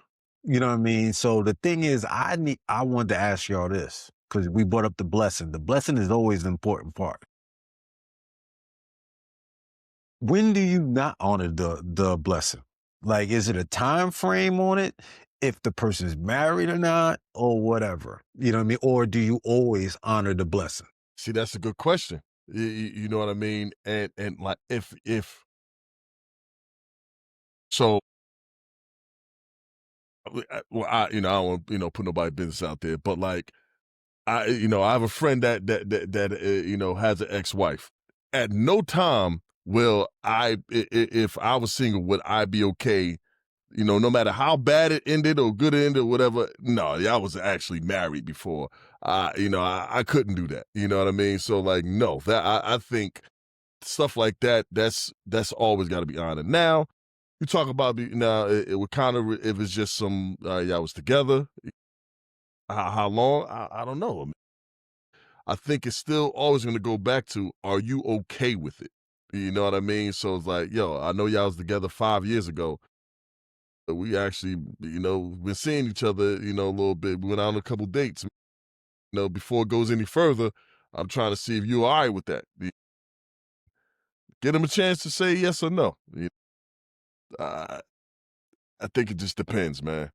You know what I mean? So the thing is, I wanted to ask y'all this because we brought up the blessing. The blessing is always the important part. When do you not honor the blessing? Like, is it a time frame on it? If the person's married or not, or whatever. You know what I mean? Or do you always honor the blessing? See, that's a good question. You know what I mean? And like if so, well, I don't want put nobody business out there, but like I have a friend that has an ex-wife. At no time will if I was single, would I be okay? No matter how bad it ended or good it ended or whatever. No, I was actually married before. I couldn't do that. You know what I mean? So like, no, that I think stuff like that. That's always got to be honored. Now you talk about now it would kind of if it's just some y'all was together. How long? I don't know. I think it's still always going to go back to, are you okay with it? You know what I mean? So it's like, yo, I know y'all was together 5 years ago. But we actually, been seeing each other, a little bit. We went out on a couple dates. Before it goes any further, I'm trying to see if you're all right with that. Get him a chance to say yes or no. I, I think it just depends, man.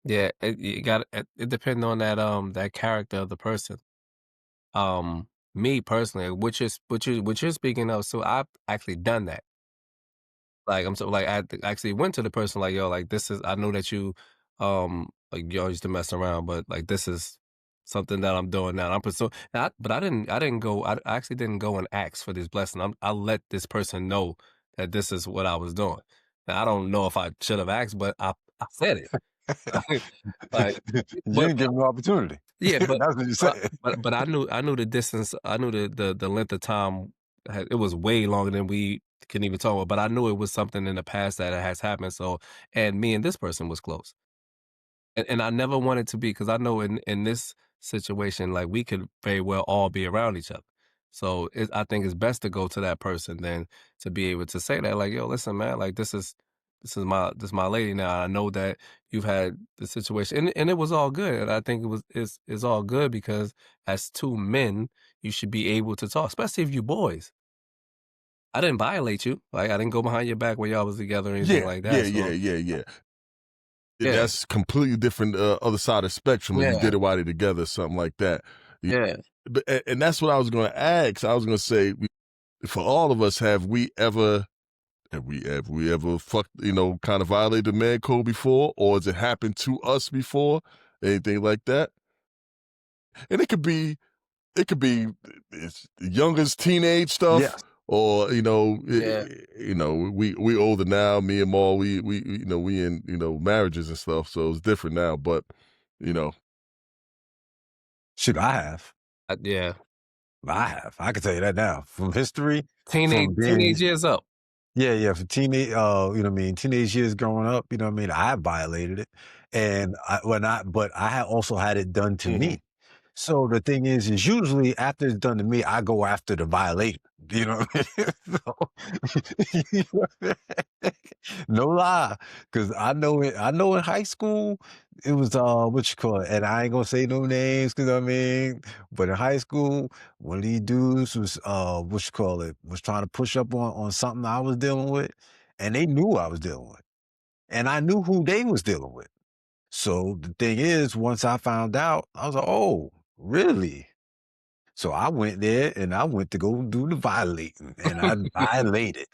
yeah. It depends on that character of the person. Me personally, which you're speaking of, so I've actually done that. Like, I'm so like, actually went to the person like, "Yo, like, this is I know that you, like, y'all used to mess around, but, like, this is something that I'm doing now." I'm pursue but I didn't go I actually didn't go and ask for this blessing. I let this person know that this is what I was doing. Now, I don't know if I should have asked, but I said it. Like, You but didn't give them the opportunity. yeah, That's what you said. but I knew the distance, I knew the length of time it was way longer than we can even talk about, but I knew it was something in the past that has happened, so and me and this person was close. And I never wanted to be because I know in this situation, like, we could very well all be around each other. So I think it's best to go to that person than to be able to say that, like, yo, listen, man, like this is my lady now. I know that you've had the situation, and it was all good. And I think it's all good because as two men, you should be able to talk, especially if you boys. I didn't violate you. Like I didn't go behind your back when y'all was together or anything Yeah, like yeah, that. yeah, So yeah, yeah. yeah, That's completely different, other side of the spectrum when you yeah, did it while they're together, something like that. Yeah, yeah. but and that's what I was gonna ask. I was gonna say, for all of us, have we ever fucked, kind of violated the man code before, or has it happened to us before? Anything like that? And it could be as young as teenage stuff, Yes. or Yeah, we older now. Me and Maul, we in marriages and stuff, so it's different now. But you know, Shoot, I have. yeah. I have. I can tell you that now from history, Teenage from teenage being years up. yeah, yeah, for teenage, you know what I mean, teenage years growing up, you know what I mean, I violated it, and but I had also had it done to hmm me. So the thing is usually after it's done to me, I go after the violator. You know what I mean? You know what I mean? No lie, because I know it. I know in high school it was what you call it, and I ain't gonna say no names because I mean, but in high school, one of these dudes was what you call it, was trying to push up on something I was dealing with, and they knew I was dealing with, and I knew who they was dealing with. So the thing is, once I found out, I was like, "Oh, really?" So I went there and I went to go do the violating, and I violated,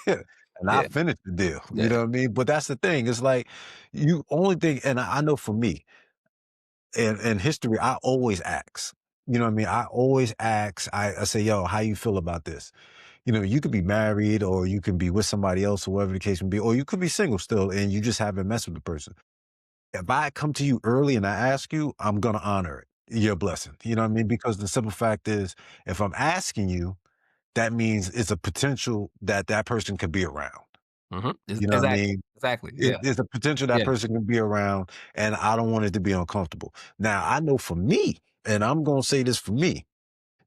and I Yeah, finished the deal. You yeah. know what I mean? But that's the thing. It's like you only thing, and I know for me in history, I always ask. You know what I mean? I always ask. I say, "Yo, how you feel about this?" You know, you could be married, or you can be with somebody else, or whatever the case may be, or you could be single still, and you just haven't messed with the person. If I come to you early and I ask you, I'm gonna honor it. Your blessing. You know what I mean? Because the simple fact is, if I'm asking you, that means it's a potential that that person could be around. Mhm. You know what I Exactly, mean? exactly. Yeah, There's a potential that yeah. person can be around, and I don't want it to be uncomfortable. Now, I know for me, and I'm gonna say this for me,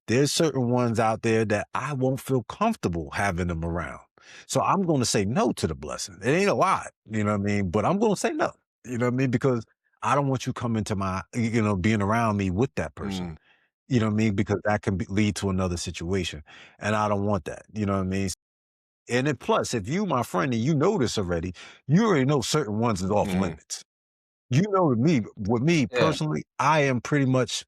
there's certain ones out there that I won't feel comfortable having them around. So I'm going to say no to the blessing. It ain't a lot, you know what I mean? But I'm going to say no, you know what I mean? Because I don't want you coming to being around me with that person, mm, you know what I mean? Because that can lead to another situation. And I don't want that, you know what I mean? And then plus, if you, my friend, and you know this already, you already know certain ones is off mhm, limits. You know, with me Yeah. personally, I am pretty much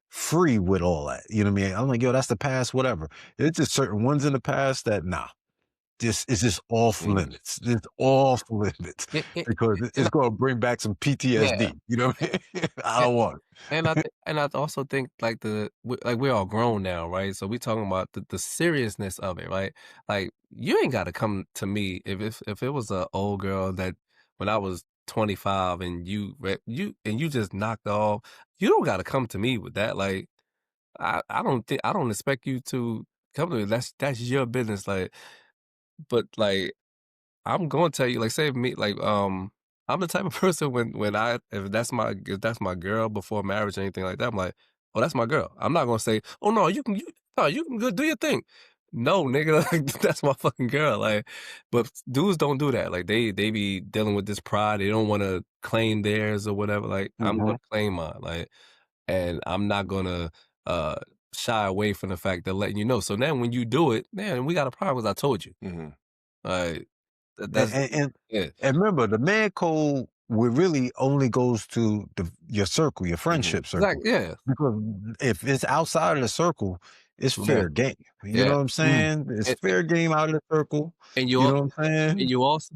free with all that. You know what I mean? I'm like, yo, that's the past, whatever. It's just certain ones in the past that nah, just it's just off mhm, limits. It's off limits Yeah, because and it's gonna bring back some yeah, PTSD. You know what I mean? I and don't want and I also think like we're all grown now, right? So we talking about the seriousness of it, right? Like you ain't got to come to me if it was a old girl that when I was 25 and you just knocked off, you don't got to come to me with that. Like I don't expect you to come to me. That's your business. Like, but like I'm gonna tell you, like, say me, like, I'm the type of person when if that's my girl before marriage or anything like that, I'm like, oh, that's my girl. I'm not gonna say, oh no, you can go do your thing. No, nigga, like that's my fucking girl. Like, but dudes don't do that. Like they be dealing with this pride. They don't want to claim theirs or whatever. Like I'm gonna Mhm. claim mine. Like, and I'm not gonna uh shy away from the fact of letting you know. So then when you do it, man, we got a problem. As I told you. mhm, Like And, that's and and yeah. and remember, the man code really only goes to your circle, your mhm, friendship circle, Exactly, yeah. because if it's outside of the circle, it's Yeah, fair game. You know yeah. what I'm Mm. saying? It's And fair game out of the circle. and You know what I'm and saying? you also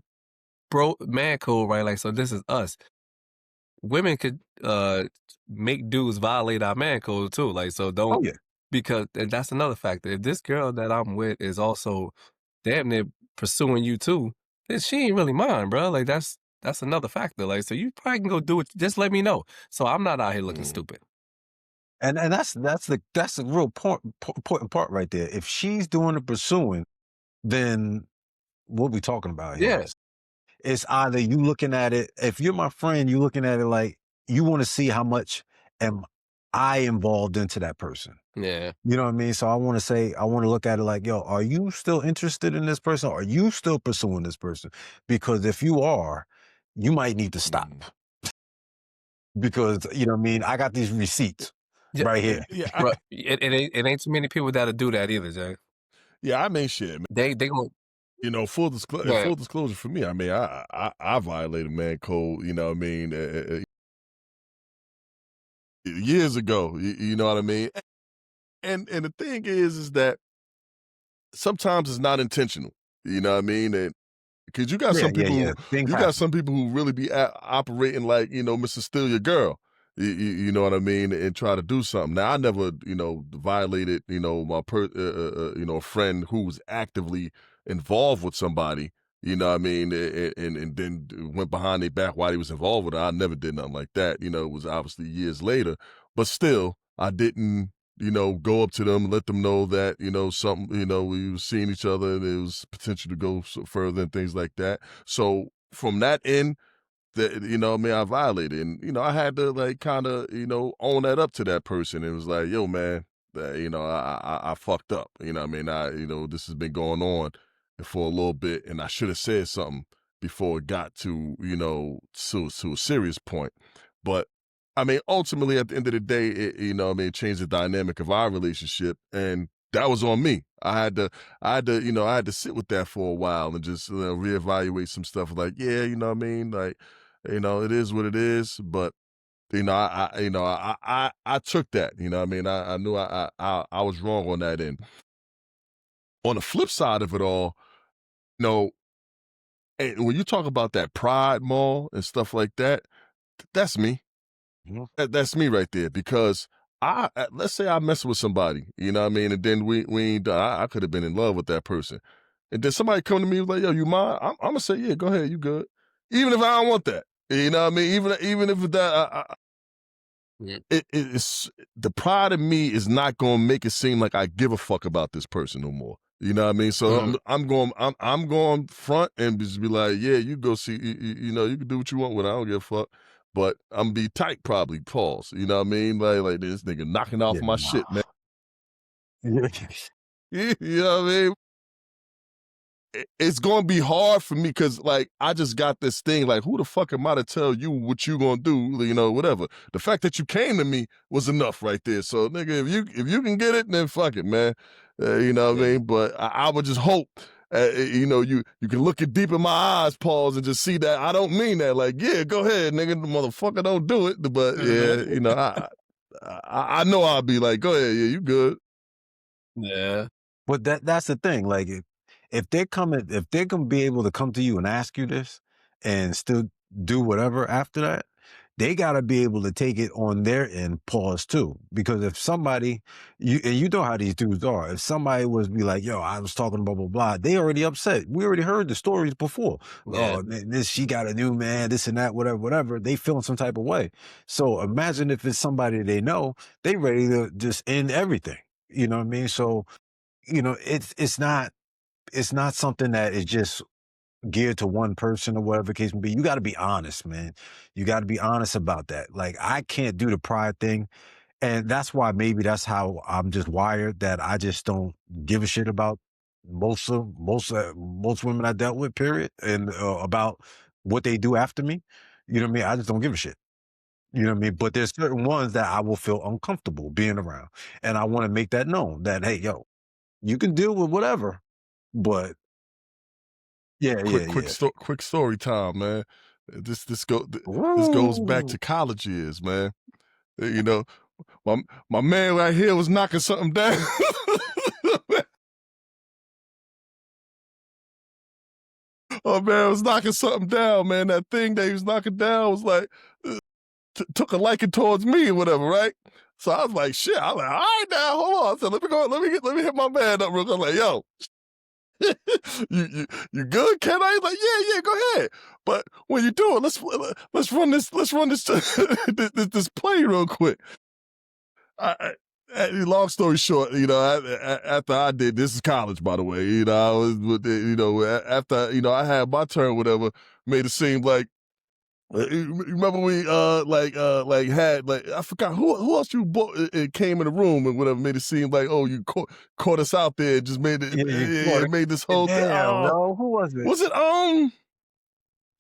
man code, right? Like, so this is us. Women could, make dudes violate our man code too, like, so Oh don't yeah. because and that's another factor. If this girl that I'm with is also damn near pursuing you too, then she ain't really mine, bro. Like, that's another factor, like, so you probably can go do it just let me know. So I'm not out here looking mhm, stupid. And that's the real important part right there. If she's doing the pursuing, then what we talking about here Yeah, is it's either you looking at it. If you're my friend, you looking at it like you want to see how much am I involved into that person. Yeah. You know what I mean? So I want to look at it like, yo, are you still interested in this person? Are you still pursuing this person? Because if you are, you might need to stop. Mhm. Because, you know what I mean? I got these receipts Yeah, right here. Yeah, but it ain't too many people that'll do that either, Jay. I mean, shit, man. They gon' You know, yeah. full disclosure for me. I mean, I violated man code. You know what I mean? Years ago. You know what I mean? And the thing is that sometimes it's not intentional. You know what I mean? And because Yeah, yeah, yeah. Things you got happen. some people who really be operating like, you know, Mr. Steal Your Girl. You know what I mean? And try to do something. Now, I never, you know, violated, you know, you know, a friend who was actively involved with somebody. You know what I mean? And then went behind their back while he was involved with her. I never did nothing like that. You know, it was obviously years later, but still, I didn't, you know, go up to them, let them know that, you know, something, you know, we were seeing each other and there was potential to go further and things like that. So from that end, that, you know, I mean, I violated, and you know, I had to like kind of, you know, own that up to that person. It was like, yo, man, you know, I fucked up. You know, what I mean, you know, this has been going on for a little bit, and I should have said something before it got to, you know, to a serious point. But I mean, ultimately, at the end of the day, you know, I mean, it changed the dynamic of our relationship, and that was on me. You know, I had to sit with that for a while and just, you know, reevaluate some stuff. Like, yeah, you know what I mean, like, you know, it is what it is, but you know, I took that. You know, what I mean, I knew I was wrong on that end. On the flip side of it all, you know, and when you talk about that pride mall and stuff like that, that's me. Mhm. That's me right there. Because let's say I mess with somebody, you know what I mean, and then we ain't done. I could have been in love with that person, and then somebody come to me like, "Yo, you mind?" I'm gonna say, "Yeah, go ahead, you good," even if I don't want that. You know what I mean? Even if that Yeah. it's the pride of me is not going to make it seem like I give a fuck about this person no more. You know what I mean? So Mhm. I'm going front and just be like, yeah, you go see, you know, you can do what you want with it. I don't give a fuck. But I'm be tight probably. Pause. You know what I mean? Like this nigga knocking off Yeah, my nah. shit, man. Yeah. You know what I mean? It's gonna be hard for me because like I just got this thing like who the fuck am I to tell you what you gonna do, you know, whatever. The fact that you came to me was enough right there. So nigga, if you can get it, then fuck it, man. You know what I Yeah. mean? But I would just hope you know, you can look it deep in my eyes, pause, and just see that I don't mean that. Like, yeah, go ahead, nigga, the motherfucker, don't do it. But yeah, you know, I know I'll be like, go ahead, yeah, you good. Yeah. But that's the thing. Like if they're gonna be able to come to you and ask you this and still do whatever after that, they gotta be able to take it on their end, pause too. Because if somebody you know how these dudes are, if somebody was be like, yo, I was talking blah blah blah, they already upset. We already heard the stories before. Yeah. Oh, man, this she got a new man, this and that, whatever, whatever. They feeling some type of way. So imagine if it's somebody they know, they ready to just end everything. You know what I mean? So you know, it's not something that is just geared to one person or whatever the case may be. You got to be honest, man. You got to be honest about that. Like I can't do the pride thing, and that's why maybe that's how I'm just wired. That I just don't give a shit about most women I dealt with. Period, and about what they do after me. You know what I mean? I just don't give a shit. You know what I mean? But there's certain ones that I will feel uncomfortable being around, and I want to make that known. That hey, yo, you can deal with whatever, but yeah, yeah, yeah. Quick story time, man. This goes back Woo! to college years, man. You know, my my man right here was knocking something down. Oh man, was knocking something down, man. That thing that he was knocking down was like took a liking towards me or whatever, right? So I was like, shit. I was like, all right now, hold on. I said, let me go, let me hit my man up real quick. I'm like, yo, you good, Ken? I was like, yeah, go ahead. But when you do it, let's run this this play real quick. Long story short, you know, after I did this is college, by the way. You know, I was with you know after you know I had my turn, whatever, made it seem like You remember we like had like I forgot who else you bought it came in the room and whatever made it seem like oh you caught us out there just made it Yeah, you caught it made this whole thing damn, oh yo, who was it? was it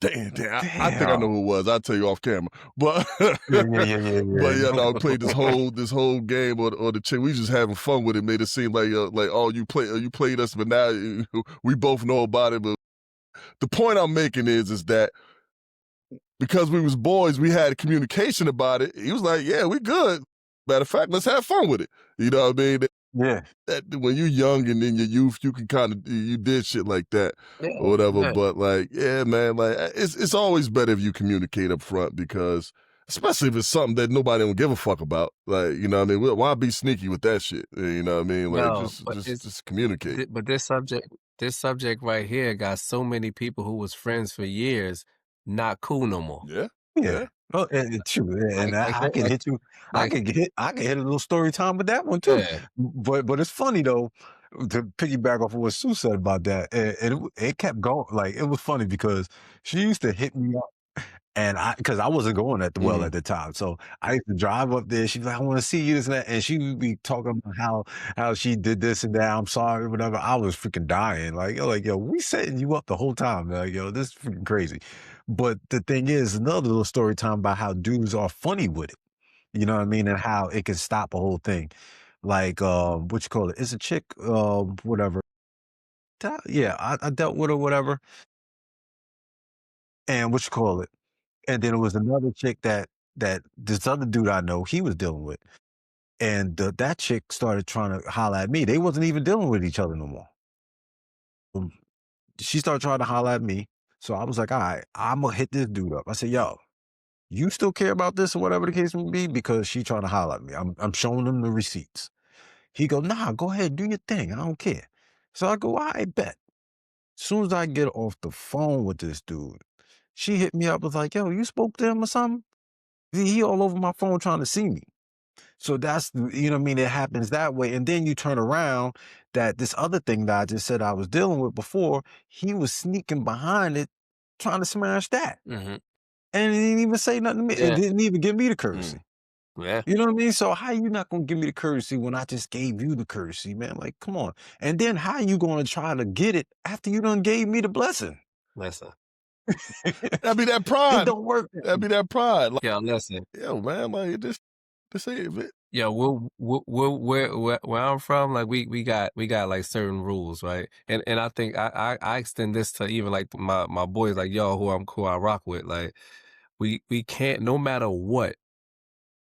damn I think I know Damn. who it was I'll tell you off camera but Yeah, yeah, yeah, yeah, but yeah no yeah. played this whole game or the chick we just having fun with it made it seem like oh you played us but now we both know about it but the point I'm making is that because we was boys, we had communication about it. He was like, "Yeah, we good. Matter of fact, let's have fun with it." You know what I mean? Yeah, When you're young and in your youth, you can kind of you did shit like that Yeah, or whatever. yeah. But like, yeah, man, like it's always better if you communicate up front because especially if it's something that nobody don't give a fuck about. Like, you know what I mean? Why be sneaky with that shit? You know what I mean? Like, No, but just communicate. but this subject right here got so many people who was friends for years not cool no more. Yeah, yeah. yeah. Oh, and true, and Like like I that can hit you. like I can hit a little story time with that one too. yeah. But it's funny though to piggyback off of what Sue said about that, and it kept going. Like it was funny because she used to hit me up. And because I wasn't going at the well Mm-hmm. at the time, so I used to drive up there. She's like, "I want to see you," this and that, and she would be talking about how she did this and that. I'm sorry, whatever. I was freaking dying. Yo, we setting you up the whole time. Like, yo, this is freaking crazy. But the thing is, another little story time about how dudes are funny with it. You know what I mean, and how it can stop a whole thing. Like, what you call it? It's a chick, whatever. Yeah, I dealt with her, whatever. And what you call it? And then it was another chick that this other dude I know he was dealing with, and that chick started trying to holler at me. They wasn't even dealing with each other no more. Um, she started trying to holler at me, so I was like, "All right, I'm gonna hit this dude up." I said, "Yo, you still care about this or whatever the case may be?" Because she trying to holler at me. I'm showing him the receipts. He go, "Nah, go ahead, do your thing. I don't care." So I go, "I bet." Soon as I get off the phone with this dude, she hit me up was like, "Yo, you spoke to him or something?" He all over my phone trying to see me. So that's you know what I mean, it happens that way, and then you turn around that this other thing that I just said I was dealing with before, he was sneaking behind it, trying to smash that, Mhm. and he didn't even say nothing to me, and Yeah. didn't even give me the Mm. courtesy. Yeah. You know what I mean? So how you not gonna give me the courtesy when I just gave you the courtesy, man? Like, come on. And then how you gonna try to get it after you done gave me the blessing? Listen. That'd be that It pride. don't work that That'd way. be that pride. Like, Yeah, listen. yo, man, like this ain't it. Yeah, where I'm from, like we got like certain rules, right? And I think I extend this to even like my boys, like y'all who I rock with. Like we can't no matter what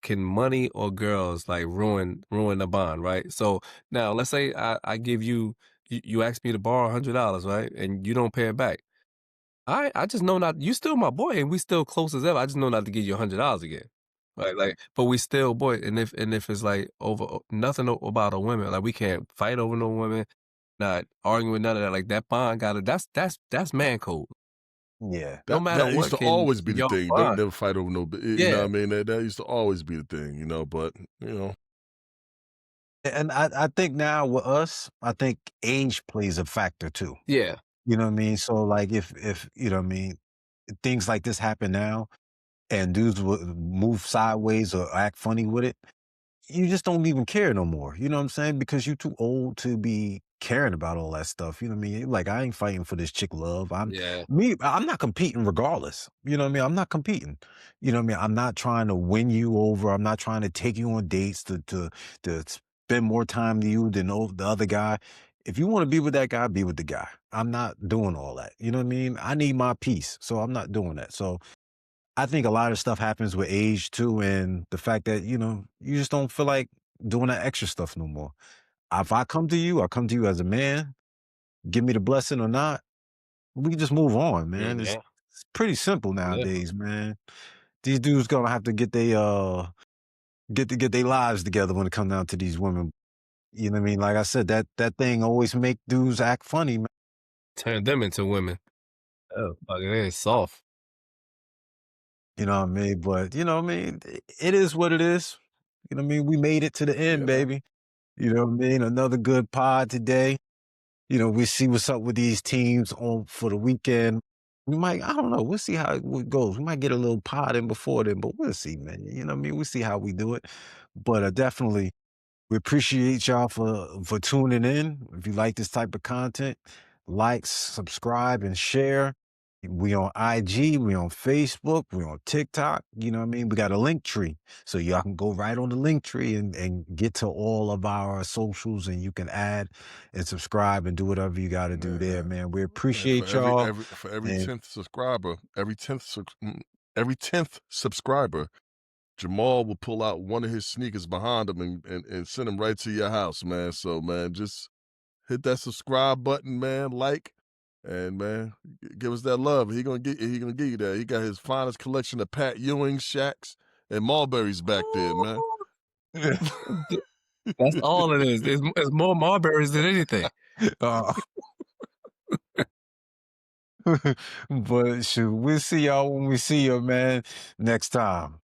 can money or girls like ruin the bond, right? So now let's say I give you ask me to borrow $100, right? And you don't pay it back. I just know not you still my boy and we still close as ever. I just know not to give you $100 again. Like, but we still boy. And if it's like over nothing about a woman, like we can't fight over no women, not arguing with none of that. Like that bond got to that's man code. Yeah. No matter That used what, to can always be the y'all thing. Don't bond? never fight over no. You know Yeah, what I mean? That used to always be the thing. You know, but you know, And I think now with us, I think age plays a factor too. yeah, You know what I mean? So like if you know what I mean, things like this happen now and dudes will move sideways or act funny with it, you just don't even care no more. You know what I'm saying? Because you're too old to be caring about all that stuff. You know what I mean? Like I ain't fighting for this chick love. yeah, I'm not competing regardless. You know what I mean? I'm not competing. You know what I mean? I'm not trying to win you over. I'm not trying to take you on dates to spend more time to you than the other guy. If you want to be with that guy, be with the guy. I'm not doing all that. You know what I mean? I need my peace. So I'm not doing that. So I think a lot of stuff happens with age too, and the fact that, you just don't feel like doing that extra stuff no more. If I come to you, I come to you as a man, give me the blessing or not, we can just move on, man. It's yeah, it's pretty simple yeah. nowadays, man. These dudes gonna have to get they get their lives together when it comes down to these women. You know what I mean? Like I said, that thing always make dudes act funny, man. Turn them into women. Oh, fuck, it is soft. You know what I mean? But you know what I mean? It is what it is. You know what I mean? We made it to the end, yeah, man. baby. You know what I mean? Another good pod today. We see what's up with these teams on for the weekend. We might, I don't know. We'll see how it goes. We might get a little pod in before then, but we'll see, man. You know what I mean? We'll see how we do it. But definitely, we appreciate y'all for tuning in. If you like this type of content, like, subscribe, and share. We on IG, we on Facebook, we on TikTok. You know what I mean? We got a link tree. So y'all can go right on the link tree and get to all of our socials, and you can add and subscribe and do whatever you got to do there, Man, man. We man, for appreciate every y'all. every for every And 10th subscriber, every 10th subscriber, Jamal will pull out one of his sneakers behind him and send them right to your house, man. So, man, just hit that subscribe button, man, like, and man, give us that love. He gonna give you that. He got his finest collection of Pat Ewing, Shacks, and Mulberries back there, man. That's all it is. It's more Marberries than anything. uh, but shoot, we'll see y'all when we see you, man, next time.